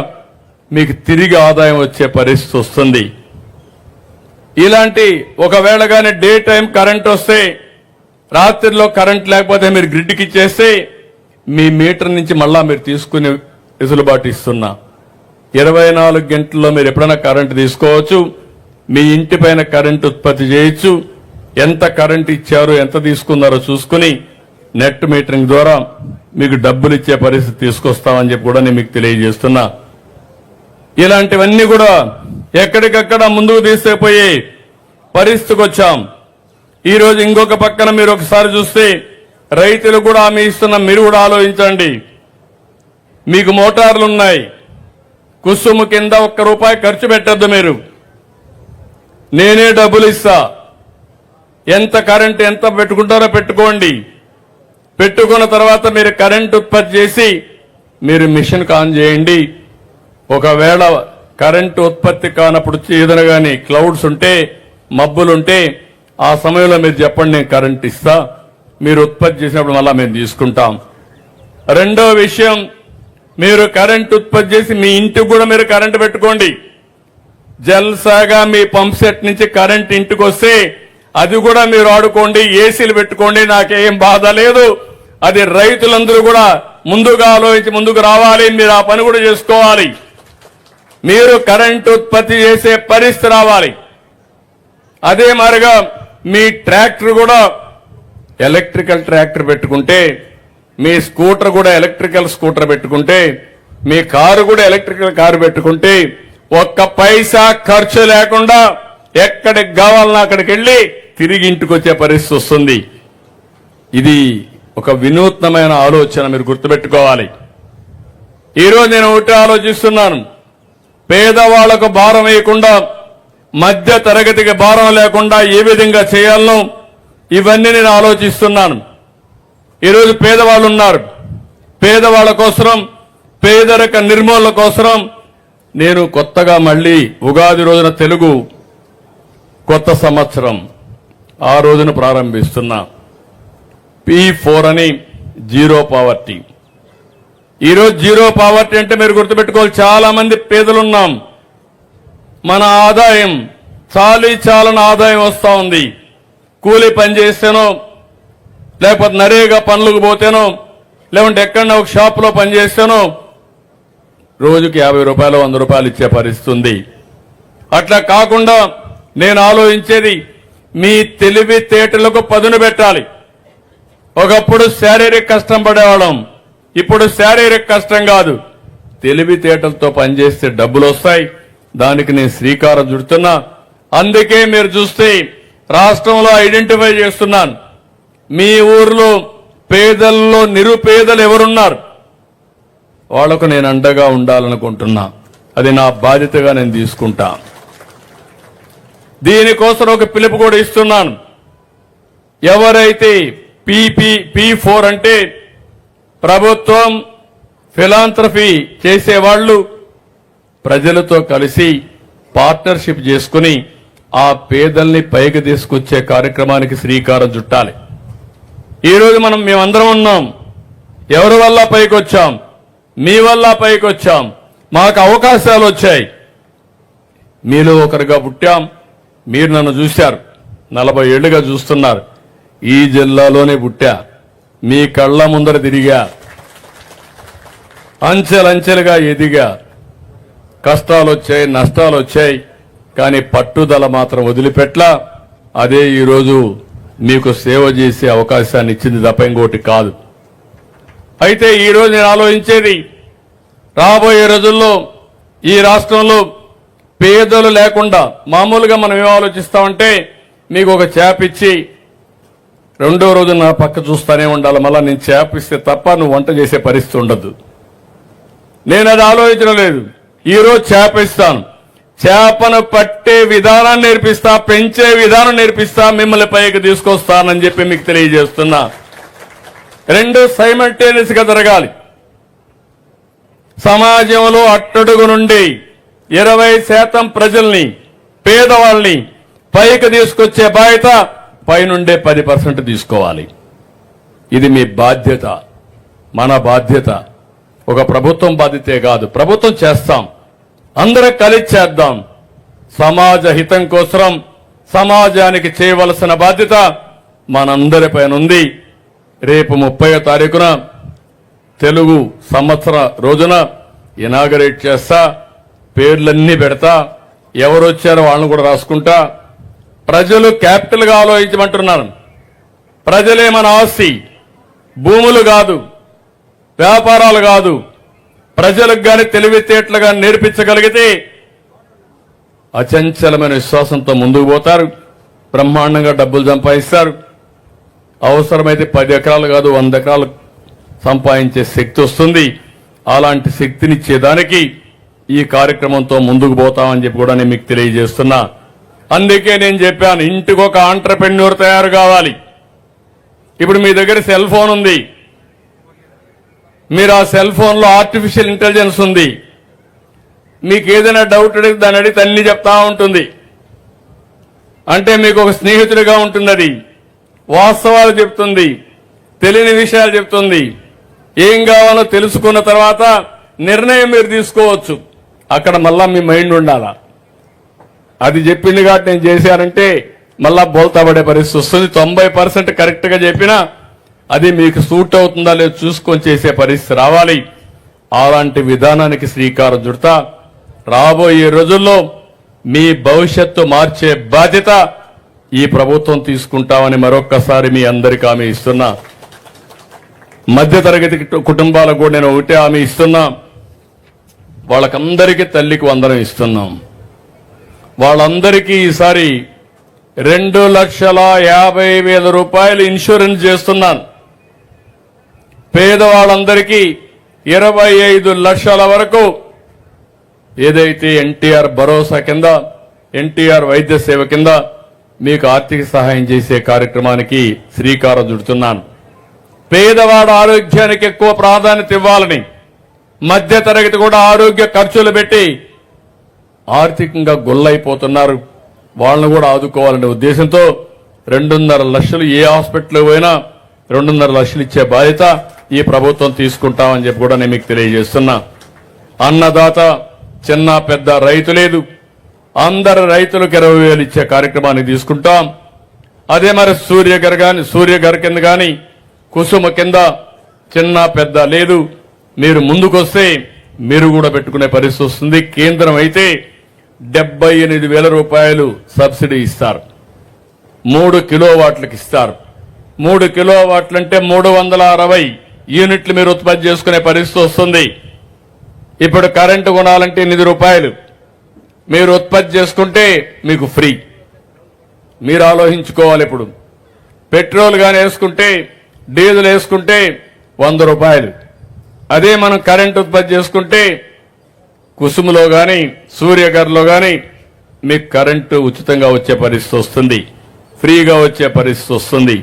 మీకు తిరిగి ఆదాయం వచ్చే పరిస్థితి వస్తుంది. ఇలాంటి ఒకవేళ కానీ డే టైం కరెంట్ వస్తే, రాత్రిలో కరెంట్ లేకపోతే మీరు గ్రిడ్కి ఇచ్చేస్తే మీ మీటర్ నుంచి మళ్ళా మీరు తీసుకునే వెసులుబాటు ఇస్తున్నా. 24 గంటల్లో మీరు ఎప్పుడైనా కరెంట్ తీసుకోవచ్చు. మీ ఇంటిపైన కరెంట్ ఉత్పత్తి చేయొచ్చు. ఎంత కరెంట్ ఇచ్చారో ఎంత తీసుకున్నారో చూసుకుని నెట్ మీటరింగ్ ద్వారా మీకు డబ్బులు ఇచ్చే పరిస్థితి తీసుకొస్తామని చెప్పి కూడా నేను మీకు తెలియజేస్తున్నా. ఇలాంటివన్నీ కూడా ఎక్కడికక్కడ ముందుకు తీసుకుపోయే పరిస్థితికి వచ్చాం. ఈ రోజు ఇంకొక పక్కన మీరు ఒకసారి చూస్తే రైతులు కూడా హామీ ఇస్తున్న, మీరు కూడా ఆలోచించండి. మీకు మోటార్లు ఉన్నాయి. కుసుము కింద ₹1 ఖర్చు పెట్టద్దు. మీరు నేనే డబ్బులు ఇస్తా. ఎంత కరెంట్ ఎంత పెట్టుకుంటారో పెట్టుకోండి. పెట్టుకున్న తర్వాత మీరు కరెంట్ ఉత్పత్తి చేసి మీరు మిషన్ ఆన్ చేయండి. ఒకవేళ కరెంటు ఉత్పత్తి కానప్పుడు ఏదైనా కానీ క్లౌడ్స్ ఉంటే, మబ్బులుంటే ఆ సమయంలో మీరు చెప్పండి, నేను కరెంట్ ఇస్తా. మీరు ఉత్పత్తి చేసినప్పుడు మళ్ళా మేము తీసుకుంటాం. రెండో విషయం, మీరు కరెంట్ ఉత్పత్తి చేసి మీ ఇంటికి కూడా మీరు కరెంటు పెట్టుకోండి. జల్సాగా మీ పంప్ సెట్ నుంచి కరెంట్ ఇంటికి వస్తే అది కూడా మీరు ఆడుకోండి. ఏసీలు పెట్టుకోండి. నాకేం బాధ లేదు. అది రైతులందరూ కూడా ముందుగా ఆలోచించి ముందుకు రావాలి. మీరు ఆ పని కూడా చేసుకోవాలి. మీరు కరెంట్ ఉత్పత్తి చేసే పరిస్థితి రావాలి. అదే మాదిరిగా మీ ట్రాక్టర్ కూడా ఎలక్ట్రికల్ ట్రాక్టర్ పెట్టుకుంటే, మీ స్కూటర్ కూడా ఎలక్ట్రికల్ స్కూటర్ పెట్టుకుంటే, మీ కారు కూడా ఎలక్ట్రికల్ కారు పెట్టుకుంటే ₹1 ఖర్చు లేకుండా ఎక్కడికి కావాలన్నా అక్కడికి వెళ్లి తిరిగి ఇంటికి వచ్చే పరిస్థితి వస్తుంది. ఇది ఒక వినూత్నమైన ఆలోచన, మీరు గుర్తుపెట్టుకోవాలి. ఈరోజు నేను ఒకటి ఆలోచిస్తున్నాను, పేదవాళ్లకు భారం వేయకుండా, మధ్య తరగతికి భారం లేకుండా ఏ విధంగా చేయాలనో ఇవన్నీ నేను ఆలోచిస్తున్నాను. ఈరోజు పేదవాళ్ళు ఉన్నారు. పేదవాళ్ల కోసం, పేదరిక నిర్మూలన కోసం నేను కొత్తగా మళ్లీ ఉగాది రోజున తెలుగు కొత్త సంవత్సరం ఆ రోజున ప్రారంభిస్తున్నా. P4 అని, జీరో పావర్టీ. ఈరోజు జీరో పావర్టీ అంటే మీరు గుర్తుపెట్టుకోవాలి, చాలా మంది పేదలున్నాం. మన ఆదాయం చాలని ఆదాయం వస్తా ఉంది. కూలీ పని చేస్తేనో, లేకపోతే నరేగా పనులకు పోతేనో, లేకుంటే ఎక్కడన్నా ఒక షాపులో పనిచేస్తేనో రోజుకి ₹50 ₹100 ఇచ్చే పరిస్థితి ఉంది. అట్లా కాకుండా నేను ఆలోచించేది, మీ తెలివితేటలకు పదును పెట్టాలి. ఒకప్పుడు శారీరక కష్టం పడేవాళ్ళం, ఇప్పుడు శారీరక కష్టం కాదు, తెలివితేటలతో పనిచేస్తే డబ్బులు వస్తాయి. దానికి నేను శ్రీకారం చుడుతున్నా. అందుకే మీరు చూస్తే రాష్ట్రంలో ఐడెంటిఫై చేస్తున్నాను. మీ ఊర్లో పేదల్లో నిరుపేదలు ఎవరున్నారు వాళ్లకు నేను అండగా ఉండాలనుకుంటున్నా. అది నా బాధ్యతగా నేను తీసుకుంటా. దీనికోసం ఒక పిలుపు కూడా ఇస్తున్నాను. ఎవరైతే P4 అంటే ప్రభుత్వం ఫిలాంథ్రఫీ చేసేవాళ్లు ప్రజలతో కలిసి పార్ట్నర్షిప్ చేసుకుని ఆ పేదల్ని పైకి తీసుకొచ్చే కార్యక్రమానికి శ్రీకారం చుట్టాలి. ఈరోజు మేమందరం ఉన్నాం. ఎవరి వల్ల పైకి వచ్చాం? మీ వల్ల పైకి వచ్చాం. మాకు అవకాశాలు వచ్చాయి. మీలో ఒకరుగా పుట్టాం. మీరు నన్ను చూశారు. 40 ఏళ్లుగా చూస్తున్నారు. ఈ జిల్లాలోనే పుట్టా. మీ కళ్ళ ముందర తిరిగా. అంచెలంచెలుగా ఎదిగా. కష్టాలు వచ్చాయి, నష్టాలు వచ్చాయి. కానీ పట్టుదల మాత్రం వదిలిపెట్లా. అదే ఈరోజు మీకు సేవ చేసే అవకాశాన్ని ఇచ్చింది తప్ప ఇంకోటి కాదు. అయితే ఈరోజు నేను ఆలోచించేది, రాబోయే రోజుల్లో ఈ రాష్ట్రంలో పేదలు లేకుండా మామూలుగా మనం ఏం ఆలోచిస్తామంటే, మీకు ఒక చేప ఇచ్చి రెండో రోజు నా పక్క చూస్తానే ఉండాలి, మళ్ళా నేను చేప ఇస్తే తప్ప నువ్వు వంట చేసే పరిస్థితి ఉండదు. నేను అది ఆలోచించడం లేదు. ఈరోజు చేప ఇస్తాను, చేపను పట్టే విధానాన్ని నేర్పిస్తా, పెంచే విధానం నేర్పిస్తా, మిమ్మల్ని పైకి తీసుకొస్తానని చెప్పి మీకు తెలియజేస్తున్నా. రెండు సైమల్టేనియస్ గా జరగాలి. సమాజంలో అట్టడుగు నుండి 20% ప్రజల్ని, పేదవాళ్ళని పైకి తీసుకొచ్చే బాధ్యత పైనుండే 10% తీసుకోవాలి. ఇది మీ బాధ్యత, మన బాధ్యత. ఒక ప్రభుత్వం బాధ్యతే కాదు, ప్రభుత్వం చేస్తాం, అందరం కలిసి చేద్దాం. సమాజ హితం కోసం సమాజానికి చేయవలసిన బాధ్యత మనందరిపైన ఉంది. రేపు 30వ తారీఖున తెలుగు సంవత్సర రోజున ఇనాగరేట్ చేస్తా. పేర్లన్నీ పెడతా. ఎవరు వచ్చారో వాళ్ళని కూడా రాసుకుంటా. ప్రజలు క్యాపిటల్ గా ఆలోచించమంటున్నాను. ప్రజలే మన ఆస్తి, భూములు కాదు, వ్యాపారాలు కాదు. ప్రజలకు గాని తెలివితేటలుగా నేర్పించగలిగితే అచంచలమైన విశ్వాసంతో ముందుకు పోతారు. బ్రహ్మాండంగా డబ్బులు సంపాదిస్తారు. అవసరమైతే 10 ఎకరాలు కాదు 100 ఎకరాలు సంపాదించే శక్తి వస్తుంది. అలాంటి శక్తినిచ్చేదానికి ఈ కార్యక్రమంతో ముందుకు పోతామని చెప్పి కూడా నేను మీకు తెలియజేస్తున్నా. అందుకే నేను చెప్పాను, ఇంటికి ఒక ఆంట్రప్రెన్యూర్ తయారు కావాలి. ఇప్పుడు మీ దగ్గర సెల్ ఫోన్ ఉంది. మీరు ఆ సెల్ ఫోన్ లో ఆర్టిఫిషియల్ ఇంటెలిజెన్స్ ఉంది. మీకు ఏదైనా డౌట్ అడిగితే దాన్ని అడిగితే అన్ని చెప్తా ఉంటుంది. అంటే మీకు ఒక స్నేహితుడిగా ఉంటుంది. అది వాస్తవాలు చెప్తుంది, తెలియని విషయాలు చెప్తుంది. ఏం కావాలో తెలుసుకున్న తర్వాత నిర్ణయం మీరు తీసుకోవచ్చు. అక్కడ మళ్ళా మీ మైండ్ ఉండాలా. అది చెప్పింది కాబట్టి నేను చేశానంటే మళ్ళా బోల్తా పడే పరిస్థితి వస్తుంది. 90% కరెక్ట్ గా చెప్పినా అది మీకు సూట్ అవుతుందా లేదో చూసుకొని చేసే పరిస్థితి రావాలి. అలాంటి విధానానికి శ్రీకారం చుడతా. రాబోయే రోజుల్లో మీ భవిష్యత్తు మార్చే బాధ్యత ఈ ప్రభుత్వం తీసుకుంటామని మరొక్కసారి మీ అందరికీ హామీ ఇస్తున్నా. మధ్యతరగతి కుటుంబాలకు కూడా నేను ఒకటే హామీ ఇస్తున్నా. వాళ్ళకందరికీ తల్లికి వందనం ఇస్తున్నాం. వాళ్ళందరికీ ఈసారి 2,50,000 రూపాయలు ఇన్సూరెన్స్ చేస్తున్నాను. పేదవాళ్ళందరికీ 25 లక్షల వరకు ఏదైతే ఎన్టీఆర్ భరోసా కింద, ఎన్టీఆర్ వైద్య సేవ కింద మీకు ఆర్థిక సహాయం చేసే కార్యక్రమానికి శ్రీకారం చుడుతున్నాను. పేదవాడు ఆరోగ్యానికి ఎక్కువ ప్రాధాన్యత ఇవ్వాలని, మధ్యతరగతి కూడా ఆరోగ్య ఖర్చులు పెట్టి ఆర్థికంగా గొల్లైపోతున్నారు. వాళ్ళను కూడా ఆదుకోవాలనే ఉద్దేశంతో 2.5 లక్షలు ఏ హాస్పిటల్ పోయినా 2.5 లక్షలు ఇచ్చే బాధ్యత ఈ ప్రభుత్వం తీసుకుంటామని చెప్పి కూడా నేను మీకు తెలియజేస్తున్నా. అన్నదాత చిన్న పెద్ద రైతు లేదు, అందరు రైతులకు 20,000 ఇచ్చే కార్యక్రమాన్ని తీసుకుంటాం. అదే మరి సూర్యఘర్ కింద గాని కుసుమ కింద చిన్న పెద్ద లేదు. మీరు ముందుకొస్తే మీరు కూడా పెట్టుకునే పరిస్థితి వస్తుంది. కేంద్రం అయితే 78,000 రూపాయలు సబ్సిడీ ఇస్తారు. 3 కిలోవాట్లకు ఇస్తారు. 3 కిలోవాట్లంటే 360 యూనిట్లు మీరు ఉత్పత్తి చేసుకునే పరిస్థితి వస్తుంది. ఇప్పుడు కరెంటు కొనాలంటే 8 రూపాయలు, మీరు ఉత్పత్తి చేసుకుంటే మీకు ఫ్రీ. మీరు ఆలోచించుకోవాలి. ఇప్పుడు పెట్రోల్ గాని వేసుకుంటే డీజిల్ వేసుకుంటే 100 రూపాయలు. అదే మనం కరెంట్ ఉత్పత్తి చేసుకుంటే కుసుములో గాని సూర్యగర్లో గాని మీకు కరెంటు ఉచితంగా వచ్చే పరిస్థితి వస్తుంది, ఫ్రీగా వచ్చే పరిస్థితి వస్తుంది.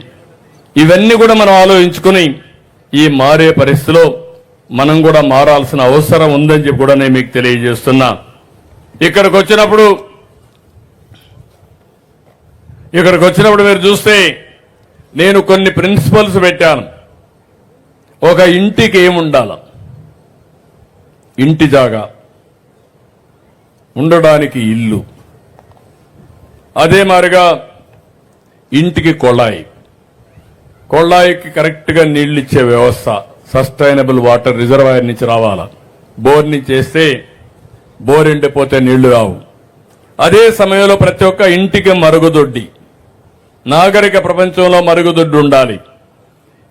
ఇవన్నీ కూడా మనం ఆలోచించుకుని ఈ మారే పరిస్థితిలో మనం కూడా మారాల్సిన అవసరం ఉందని చెప్పి కూడా నేను మీకు తెలియజేస్తున్నా. ఇక్కడికి వచ్చినప్పుడు మీరు చూస్తే నేను కొన్ని ప్రిన్సిపల్స్ పెట్టాను. ఒక ఇంటికి ఏముండాల, ఇంటి జాగా, ఉండడానికి ఇల్లు, అదే మాదిరిగా ఇంటికి కొళాయికి కరెక్ట్గా నీళ్లు ఇచ్చే వ్యవస్థ, సస్టైనబుల్ వాటర్ రిజర్వాయర్ నుంచి రావాలా. బోర్ నుంచి వేస్తే బోర్ ఎండిపోతే నీళ్లు రావు. అదే సమయంలో ప్రతి ఒక్క ఇంటికి మరుగుదొడ్డి, నాగరిక ప్రపంచంలో మరుగుదొడ్డి ఉండాలి.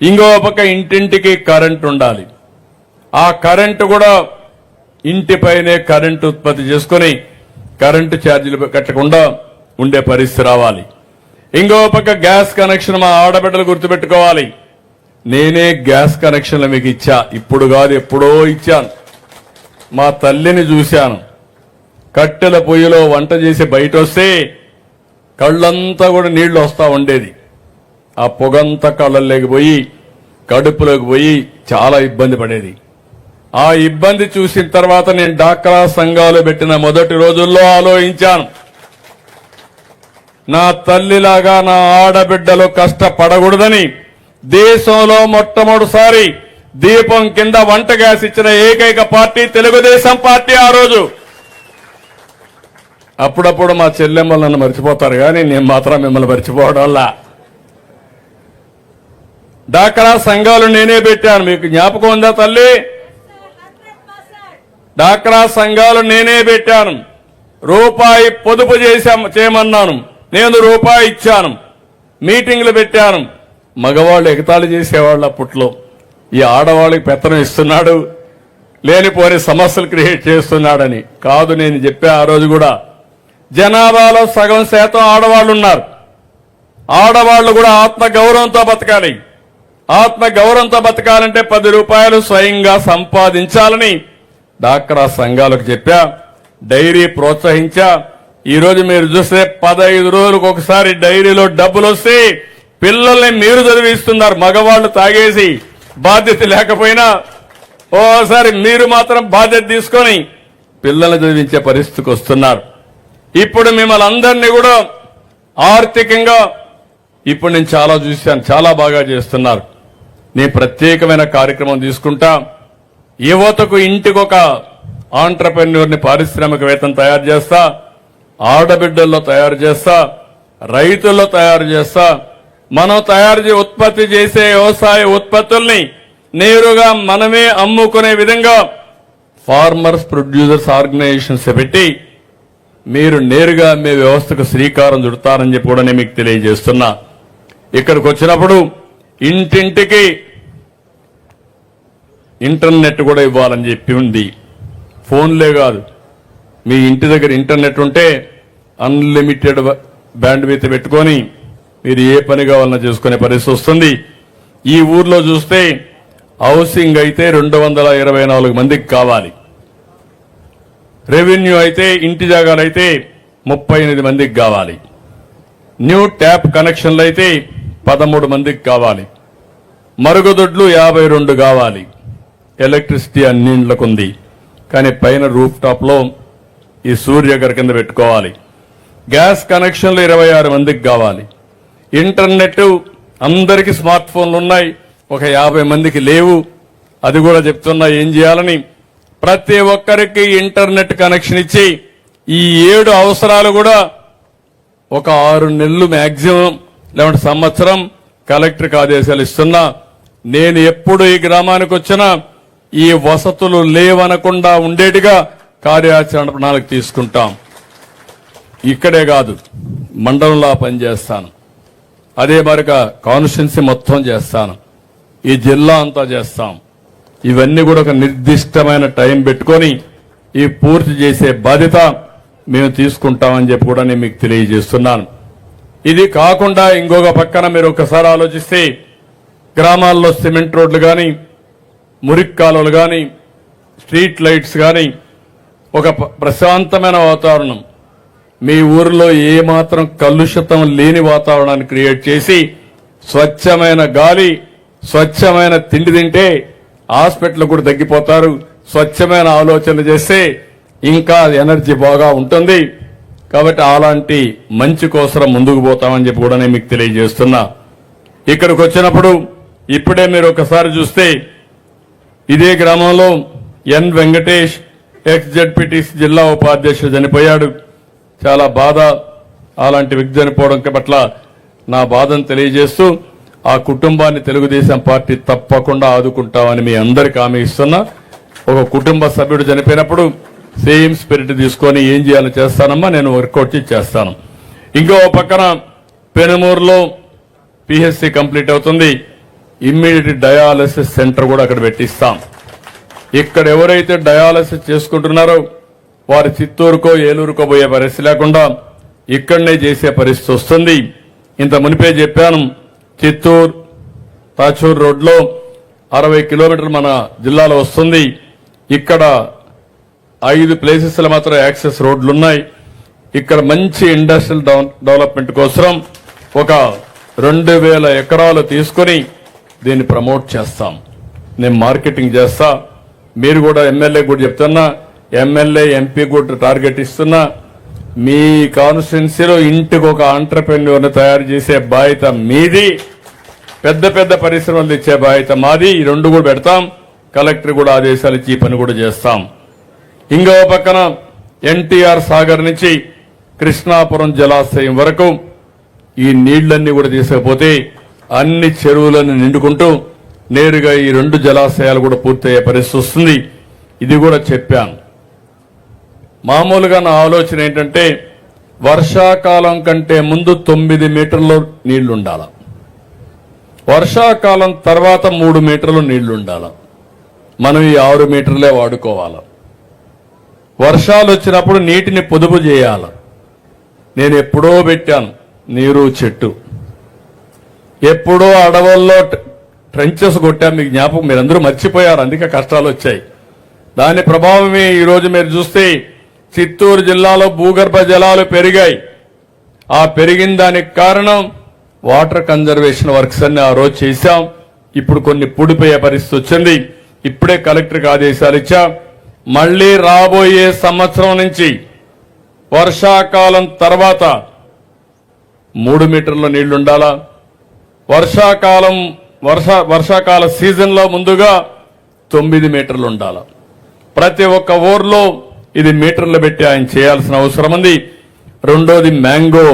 ఇంకో పక్క ఇంటింటికి కరెంటు ఉండాలి. ఆ కరెంటు కూడా ఇంటిపైనే కరెంటు ఉత్పత్తి చేసుకుని కరెంటు ఛార్జీలు కట్టకుండా ఉండే పరిస్థితి రావాలి. ఇంకో పక్క గ్యాస్ కనెక్షన్ మా ఆడబిడ్డలు గుర్తుపెట్టుకోవాలి. నేనే గ్యాస్ కనెక్షన్లు మీకు ఇచ్చా, ఇప్పుడు కాదు ఎప్పుడో ఇచ్చాను. మా తల్లిని చూశాను, కట్టెల పొయ్యిలో వంట చేసి బయట వస్తే కళ్ళంతా కూడా నీళ్లు వస్తా ఉండేది. ఆ పొగంతా కళ్ళల్లోకి పోయి కడుపులోకి పోయి చాలా ఇబ్బంది పడేది. ఆ ఇబ్బంది చూసిన తర్వాత నేను డాక్రా సంఘాలు పెట్టిన మొదటి రోజుల్లో ఆలోచించాను, నా తల్లిలాగా నా ఆడబిడ్డలు కష్టపడకూడదని. దేశంలో మొట్టమొదటిసారి దీపం కింద వంట గ్యాస్ ఇచ్చిన ఏకైక పార్టీ తెలుగుదేశం పార్టీ ఆ రోజు. అప్పుడప్పుడు మా చెల్లెమ్మలు నన్ను మర్చిపోతారు కానీ నేను మాత్రం మిమ్మల్ని మర్చిపోవడం వల్ల. డాక్రా సంఘాలు నేనే పెట్టాను, మీకు జ్ఞాపకం ఉందా తల్లి? డాక్రా సంఘాలు నేనే పెట్టాను. రూపాయి పొదుపు చేయమన్నాను, నేను రూపాయి ఇచ్చాను. మీటింగ్లు పెట్టాను. మగవాళ్ళు ఎగతాళి చేసేవాళ్ళు అప్పట్లో, ఈ ఆడవాళ్ళకి పెత్తనం ఇస్తున్నాడు, లేనిపోని సమస్యలు క్రియేట్ చేస్తున్నాడని. కాదు, నేను చెప్పా ఆ రోజు కూడా, జనాభాలో సగం శాతం ఆడవాళ్లు ఉన్నారు. ఆడవాళ్లు కూడా ఆత్మ గౌరవంతో బతకాలి. ఆత్మ గౌరవంతో బతకాలంటే 10 రూపాయలు స్వయంగా సంపాదించాలని డాక్రా సంఘాలకు చెప్పా. డైరీ ప్రోత్సహించా. ఈ రోజు మీరు చూస్తే 15 రోజులకు ఒకసారి డైరీలో డబ్బులు వస్తే పిల్లల్ని మీరు చదివిస్తున్నారు. మగవాళ్లు తాగేసి బాధ్యత లేకపోయినా ఓసారి మీరు మాత్రం బాధ్యత తీసుకొని పిల్లల్ని చదివించే పరిస్థితికి వస్తున్నారు. ఇప్పుడు మిమ్మల్ని అందరినీ కూడా ఆర్థికంగా ఇప్పుడు నేను చాలా చూశాను, చాలా బాగా చేస్తున్నారు. నేను ప్రత్యేకమైన కార్యక్రమం తీసుకుంటా. యువతకు ఇంటికొక ఆంట్రప్రెన్యూర్ని, పారిశ్రామికవేత్తను తయారు చేస్తా, ఆడబిడ్డల్లో తయారు చేస్తా, రైతుల్లో తయారు చేస్తా. మనం ఉత్పత్తి చేసే వ్యవసాయ ఉత్పత్తుల్ని నేరుగా మనమే అమ్ముకునే విధంగా ఫార్మర్స్ ప్రొడ్యూసర్స్ ఆర్గనైజేషన్స్ పెట్టి మీరు నేరుగా మీ వ్యవస్థకు శ్రీకారం చుడతారని చెప్పి కూడా నేను మీకు తెలియజేస్తున్నా. ఇక్కడికి వచ్చినప్పుడు ఇంటింటికి ఇంటర్నెట్ కూడా ఇవ్వాలని చెప్పి ఉంది. ఫోన్లే కాదు, మీ ఇంటి దగ్గర ఇంటర్నెట్ ఉంటే అన్లిమిటెడ్ బ్యాండ్విడ్త్ పెట్టుకొని మీరు ఏ పని కావాలన్నా చేసుకునే పరిస్థితి వస్తుంది. ఈ ఊర్లో చూస్తే హౌసింగ్ అయితే 224 మందికి కావాలి. రెవెన్యూ అయితే, ఇంటి జాగాలు అయితే 38 మందికి కావాలి. న్యూ ట్యాప్ కనెక్షన్లు అయితే 13 మందికి కావాలి. మరుగుదొడ్లు 52 కావాలి. ఎలక్ట్రిసిటీ అన్ని ఇండ్లకు ఉంది, కానీ పైన రూఫ్ టాప్ లో ఈ సూర్యగర్ కింద పెట్టుకోవాలి. గ్యాస్ కనెక్షన్లు 26 మందికి కావాలి. ఇంటర్నెట్ అందరికీ స్మార్ట్ ఫోన్లు ఉన్నాయి, ఒక 50 మందికి లేవు. అది కూడా చెప్తున్నా ఏం చేయాలని. ప్రతి ఒక్కరికి ఇంటర్నెట్ కనెక్షన్ ఇచ్చి ఈ 7 అవసరాలు కూడా ఒక 6 నెలలు మ్యాక్సిమం లేదంటే సంవత్సరం కలెక్టర్కి ఆదేశాలు ఇస్తున్నా. నేను ఎప్పుడు ఈ గ్రామానికి వచ్చినా ఈ వసతులు లేవనకుండా ఉండేట్టుగా కార్యాచరణ ప్రణాళిక తీసుకుంటాం. ఇక్కడే కాదు, మండలంలో పనిచేస్తాను, అదే మరిగా కాన్స్టిట్యున్సీ మొత్తం చేస్తాను, ఈ జిల్లా అంతా చేస్తాం. ఇవన్నీ కూడా ఒక నిర్దిష్టమైన టైం పెట్టుకొని ఈ పూర్తి చేసే బాధ్యత మేము తీసుకుంటామని చెప్పి కూడా నేను మీకు తెలియజేస్తున్నాను. ఇది కాకుండా ఇంకొక పక్కన మీరు ఒకసారి ఆలోచిస్తే గ్రామాల్లో సిమెంట్ రోడ్లు కానీ, మురికి కాలువలు కానీ, స్ట్రీట్ లైట్స్ కానీ, ఒక ప్రశాంతమైన వాతావరణం, మీ ఊరిలో ఏమాత్రం కలుషితం లేని వాతావరణాన్ని క్రియేట్ చేసి స్వచ్ఛమైన గాలి, స్వచ్ఛమైన తిండి తింటే హాస్పిటల్ కూడా తగ్గిపోతారు. స్వచ్ఛమైన ఆలోచనలు చేస్తే ఇంకా ఎనర్జీ బాగా ఉంటుంది. కాబట్టి అలాంటి మంచి కోసం ముందుకు పోతామని చెప్పి కూడా నేను మీకు తెలియజేస్తున్నా. ఇక్కడికి వచ్చినప్పుడు ఇప్పుడే మీరు ఒకసారి చూస్తే ఇదే గ్రామంలో ఎన్ వెంకటేష్ ఎక్స్-జెడ్పీటీసీ జిల్లా ఉపాధ్యక్షుడు చనిపోయాడు. చాలా బాధ. అలాంటి వ్యక్తి చనిపోవడం పట్ల నా బాధను తెలియజేస్తూ ఆ కుటుంబాన్ని తెలుగుదేశం పార్టీ తప్పకుండా ఆదుకుంటామని మీ అందరికీ హామీ ఇస్తున్నా. ఒక కుటుంబ సభ్యుడు చనిపోయినప్పుడు సేమ్ స్పిరిట్ తీసుకొని ఏం చేయాలో చేస్తానమ్మా, నేను వర్కౌట్ చేస్తాను. ఇంకో పక్కన పెనుమూరులో పిహెచ్సి కంప్లీట్ అవుతుంది. ఇమ్మీడియట్ డయాలసిస్ సెంటర్ కూడా అక్కడ పెట్టిస్తాం. ఇక్కడ ఎవరైతే డయాలసిస్ చేసుకుంటున్నారో వారు చిత్తూరుకో ఏలూరుకో పోయే పరిస్థితి లేకుండా ఇక్కడనే చేసే పరిస్థితి వస్తుంది. ఇంత మునిపే చెప్పాను, చిత్తూరు తాచూరు రోడ్లో 60 కిలోమీటర్లు మన జిల్లాలో వస్తుంది. ఇక్కడ 5 ప్లేసెస్లో మాత్రం యాక్సెస్ రోడ్లున్నాయి. ఇక్కడ మంచి ఇండస్ట్రియల్ డెవలప్మెంట్ కోసం ఒక 2000 ఎకరాలు తీసుకుని దీన్ని ప్రమోట్ చేస్తాం. నేను మార్కెటింగ్ చేస్తా. మీరు కూడా ఎమ్మెల్యే కూడా చెప్తున్నా, ఎమ్మెల్యే ఎంపీ కూడా టార్గెట్ ఇస్తున్నా. మీ కాన్స్టిట్యున్సీలో ఇంటికి ఒక ఆంటర్ప్రెన్యూర్ని తయారు చేసే బాధ్యత మీది, పెద్ద పెద్ద పరిశ్రమలు ఇచ్చే బాధ్యత మాది. ఈ 2 కూడా పెడతాం. కలెక్టర్ కూడా ఆదేశాలు ఇచ్చి ఈ పని కూడా చేస్తాం. ఇంకో పక్కన ఎన్టీఆర్ సాగర్ నుంచి కృష్ణాపురం జలాశయం వరకు ఈ నీళ్లన్నీ కూడా తీసుకపోతే అన్ని చెరువులను నిండుకుంటూ నేరుగా ఈ 2 జలాశయాలు కూడా పూర్తయ్యే పరిస్థితి వస్తుంది. ఇది కూడా చెప్పాను. మామూలుగా నా ఆలోచన ఏంటంటే వర్షాకాలం కంటే ముందు 9 మీటర్లు నీళ్లుండాల, వర్షాకాలం తర్వాత 3 మీటర్లు నీళ్లుండాల. మనం ఈ 6 మీటర్లే వాడుకోవాలి. వర్షాలు వచ్చినప్పుడు నీటిని పొదుపు చేయాలి. నేను ఎప్పుడో పెట్టాను నీరు చెట్టు, ఎప్పుడో అడవుల్లో ట్రెంచెస్ కొట్టాం. మీకు జ్ఞాపకం, మీరందరూ మర్చిపోయారు, అందుకే కష్టాలు వచ్చాయి. దాని ప్రభావమే ఈరోజు మీరు చూస్తే చిత్తూరు జిల్లాలో భూగర్భ జలాలు పెరిగాయి. ఆ పెరిగిన దానికి కారణం వాటర్ కన్జర్వేషన్ వర్క్స్ అన్ని ఆ రోజు చేశాం. ఇప్పుడు కొన్ని పూడిపోయే పరిస్థితి వచ్చింది. ఇప్పుడే కలెక్టర్కి ఆదేశాలు ఇచ్చా. మళ్లీ రాబోయే సంవత్సరం నుంచి వర్షాకాలం తర్వాత 3 మీటర్ల నీళ్లుండాలా. వర్షాకాల సీజన్లో ముందుగా 9 మీటర్లు ఉండాలా. ప్రతి ఒక్క ఊర్లో ఇది మీటర్లు పెట్టి ఆయన చేయాల్సిన అవసరం ఉంది. రెండోది మ్యాంగో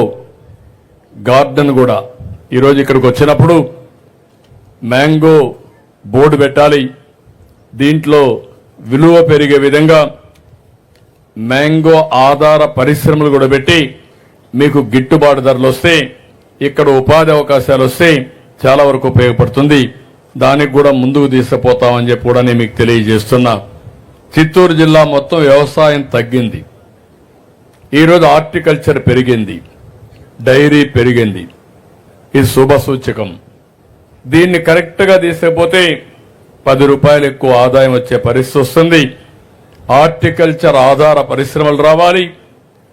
గార్డెన్ కూడా ఈరోజు ఇక్కడికి వచ్చినప్పుడు మ్యాంగో బోర్డు పెట్టాలి. దీంట్లో విలువ పెరిగే విధంగా మ్యాంగో ఆధార పరిశ్రమలు కూడా పెట్టి మీకు గిట్టుబాటు ధరలు వస్తే, ఇక్కడ ఉపాధి అవకాశాలు వస్తే చాలా వరకు ఉపయోగపడుతుంది. దానికి కూడా ముందుకు తీసుకుపోతామని చెప్పి కూడా నేను మీకు తెలియజేస్తున్నా. చిత్తూరు జిల్లా మొత్తం వ్యవసాయం తగ్గింది. ఈరోజు హార్టికల్చర్ పెరిగింది, డైరీ పెరిగింది. ఇది శుభ సూచకం. దీన్ని కరెక్ట్ గా తీసుకపోతే 10 రూపాయలు ఎక్కువ ఆదాయం వచ్చే పరిస్థితి వస్తుంది. హార్టికల్చర్ ఆధార పరిశ్రమలు రావాలి,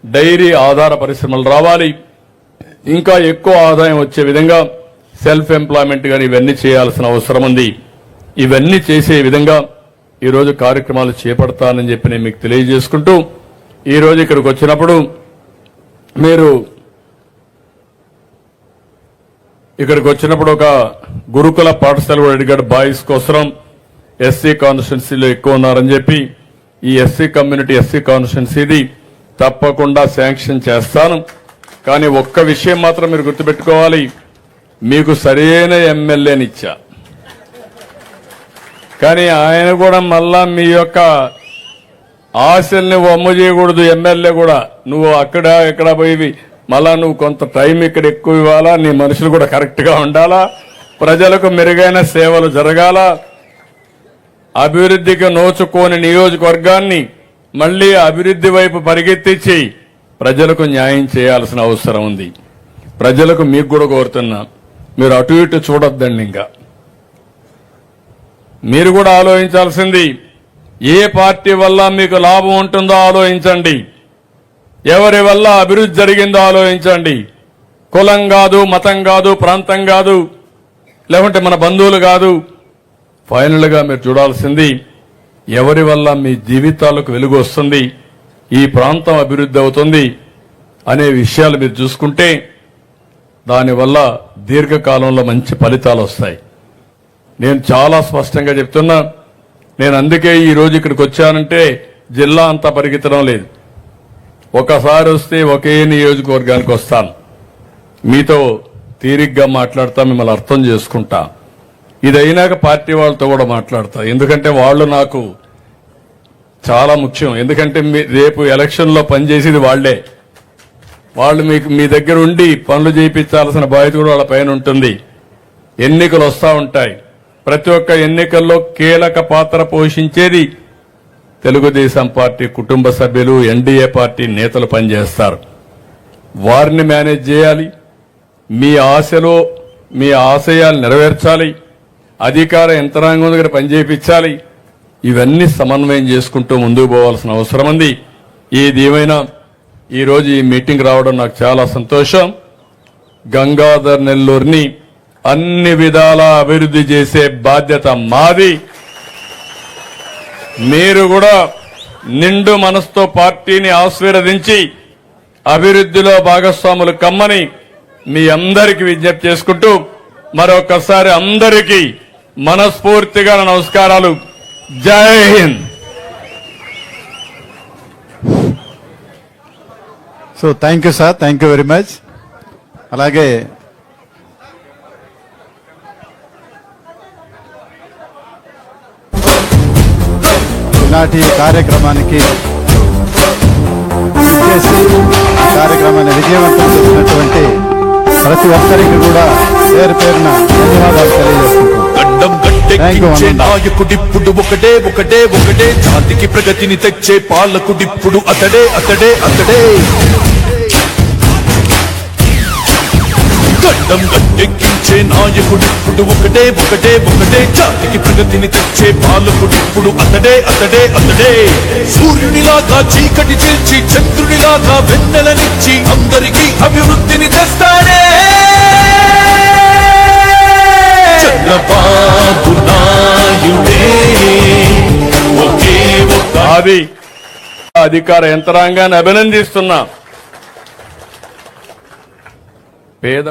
డైరీ ఆధార పరిశ్రమలు రావాలి. ఇంకా ఎక్కువ ఆదాయం వచ్చే విధంగా సెల్ఫ్ ఎంప్లాయ్మెంట్ గాని ఇవన్నీ చేయాల్సిన అవసరం ఉంది. ఇవన్నీ చేసే విధంగా ఈరోజు కార్యక్రమాలు చేపడతానని చెప్పి నేను మీకు తెలియజేసుకుంటూ, ఈరోజు ఇక్కడికి వచ్చినప్పుడు మీరు ఇక్కడికి వచ్చినప్పుడు ఒక గురుకుల పాఠశాల కూడా అడిగాడు బాయ్స్ కోసం. ఎస్సీ కాన్స్టిట్యున్సీలో ఎక్కువ ఉన్నారని చెప్పి ఈ ఎస్సీ కమ్యూనిటీ ఎస్సీ కాన్స్టిట్యున్సీది తప్పకుండా శాంక్షన్ చేస్తాను. కానీ ఒక్క విషయం మాత్రం మీరు గుర్తుపెట్టుకోవాలి, మీకు సరైన ఎమ్మెల్యేనిచ్చా, కానీ ఆయన కూడా మళ్ళా మీ యొక్క ఆశల్ని వమ్ము చేయకూడదు. ఎమ్మెల్యే కూడా నువ్వు అక్కడ ఎక్కడ పోయి మళ్ళా నువ్వు కొంత టైం ఇక్కడ ఎక్కువ ఇవ్వాలా, నీ మనుషులు కూడా కరెక్ట్ గా ఉండాలా, ప్రజలకు మెరుగైన సేవలు జరగాల, అభివృద్ధికి నోచుకోని నియోజకవర్గాన్ని మళ్లీ అభివృద్ధి వైపు పరిగెత్తించి ప్రజలకు న్యాయం చేయాల్సిన అవసరం ఉంది. ప్రజలకు మీకు కూడా కోరుతున్నా, మీరు అటు ఇటు చూడొద్దండి. ఇంకా మీరు కూడా ఆలోచించాల్సింది ఏ పార్టీ వల్ల మీకు లాభం ఉంటుందో ఆలోచించండి, ఎవరి వల్ల అభివృద్ధి జరిగిందో ఆలోచించండి. కులం కాదు, మతం కాదు, ప్రాంతం కాదు, లేకుంటే మన బంధువులు కాదు. ఫైనల్ గా మీరు చూడాల్సింది ఎవరి వల్ల మీ జీవితాలకు వెలుగు వస్తుంది, ఈ ప్రాంతం అభివృద్ధి అవుతుంది అనే విషయాలు మీరు చూసుకుంటే దానివల్ల దీర్ఘకాలంలో మంచి ఫలితాలు వస్తాయి. నేను చాలా స్పష్టంగా చెప్తున్నా. నేను అందుకే ఈ రోజు ఇక్కడికి వచ్చానంటే జిల్లా అంతా పరిగెత్తడం లేదు. ఒకసారి వస్తే ఒకే నియోజకవర్గానికి వస్తాను, మీతో తీరిగ్గా మాట్లాడతా, మిమ్మల్ని అర్థం చేసుకుంటా. ఇది అయినాక పార్టీ వాళ్ళతో కూడా మాట్లాడతా. ఎందుకంటే వాళ్ళు నాకు చాలా ముఖ్యం. ఎందుకంటే రేపు ఎలక్షన్లో పనిచేసేది వాళ్లే. వాళ్ళు మీకు మీ దగ్గర ఉండి పనులు చేయించాల్సిన బాధ్యత కూడా వాళ్ళ పైన ఉంటుంది. ఎన్నికలు వస్తూ ఉంటాయి. ప్రతి ఒక్క ఎన్నికల్లో కీలక పాత్ర పోషించేది తెలుగుదేశం పార్టీ కుటుంబ సభ్యులు, ఎన్డీఏ పార్టీ నేతలు పనిచేస్తారు. వారిని మేనేజ్ చేయాలి, మీ ఆశలో మీ ఆశయాలు నెరవేర్చాలి, అధికార యంత్రాంగం దగ్గర పనిచేయించాలి. ఇవన్నీ సమన్వయం చేసుకుంటూ ముందుకు పోవాల్సిన అవసరం ఉంది. ఏదేమైనా ఈరోజు ఈ మీటింగ్ రావడం నాకు చాలా సంతోషం. గంగాధర్ నెల్లూరుని అన్ని విధాలా అభివృద్ధి చేసే బాధ్యత మాది. మీరు కూడా నిండు మనసుతో పార్టీని ఆశీర్వదించి అభివృద్ధిలో భాగస్వాములు కమ్మని మీ అందరికీ విజ్ఞప్తి చేసుకుంటూ మరొకసారి అందరికీ మనస్ఫూర్తిగా నమస్కారాలు. జై Hind. So thank you sir, thank you very much. అలాగే ఈనాటి కార్యక్రమానికి చేసి ఈ కార్యక్రమాన్ని విజయవంతం చేసినటువంటి ప్రతి ఒక్కరికి కూడా పేరు పేరున ధన్యవాదాలు తెలియజేసుకుంటాం. గడ్డం గట్టెక్కించే నాయకుడిప్పుడు ఒకటే ఒకటే ఒకటే, జాతికి ప్రగతిని తెచ్చే పాలకుడిప్పుడు అతడే అతడే అతడే. గడ్డం గట్టెక్కించే నాయకుడిప్పుడు ఒకటే ఒకటే ఒకటే, జాతికి ప్రగతిని తెచ్చే పాలకుడిప్పుడు అతడే అతడే అతడే. సూర్యునిలాగా చీకటి చేర్చి చంద్రునిలాగా వెన్నెలనిచ్చి అందరికీ అభివృద్ధిని తెస్తాడే చంద్రబాబు నాయుడే. ఒకే ఒక్క అది అధికార యంత్రాంగాన్ని అభినందిస్తున్నా. పేద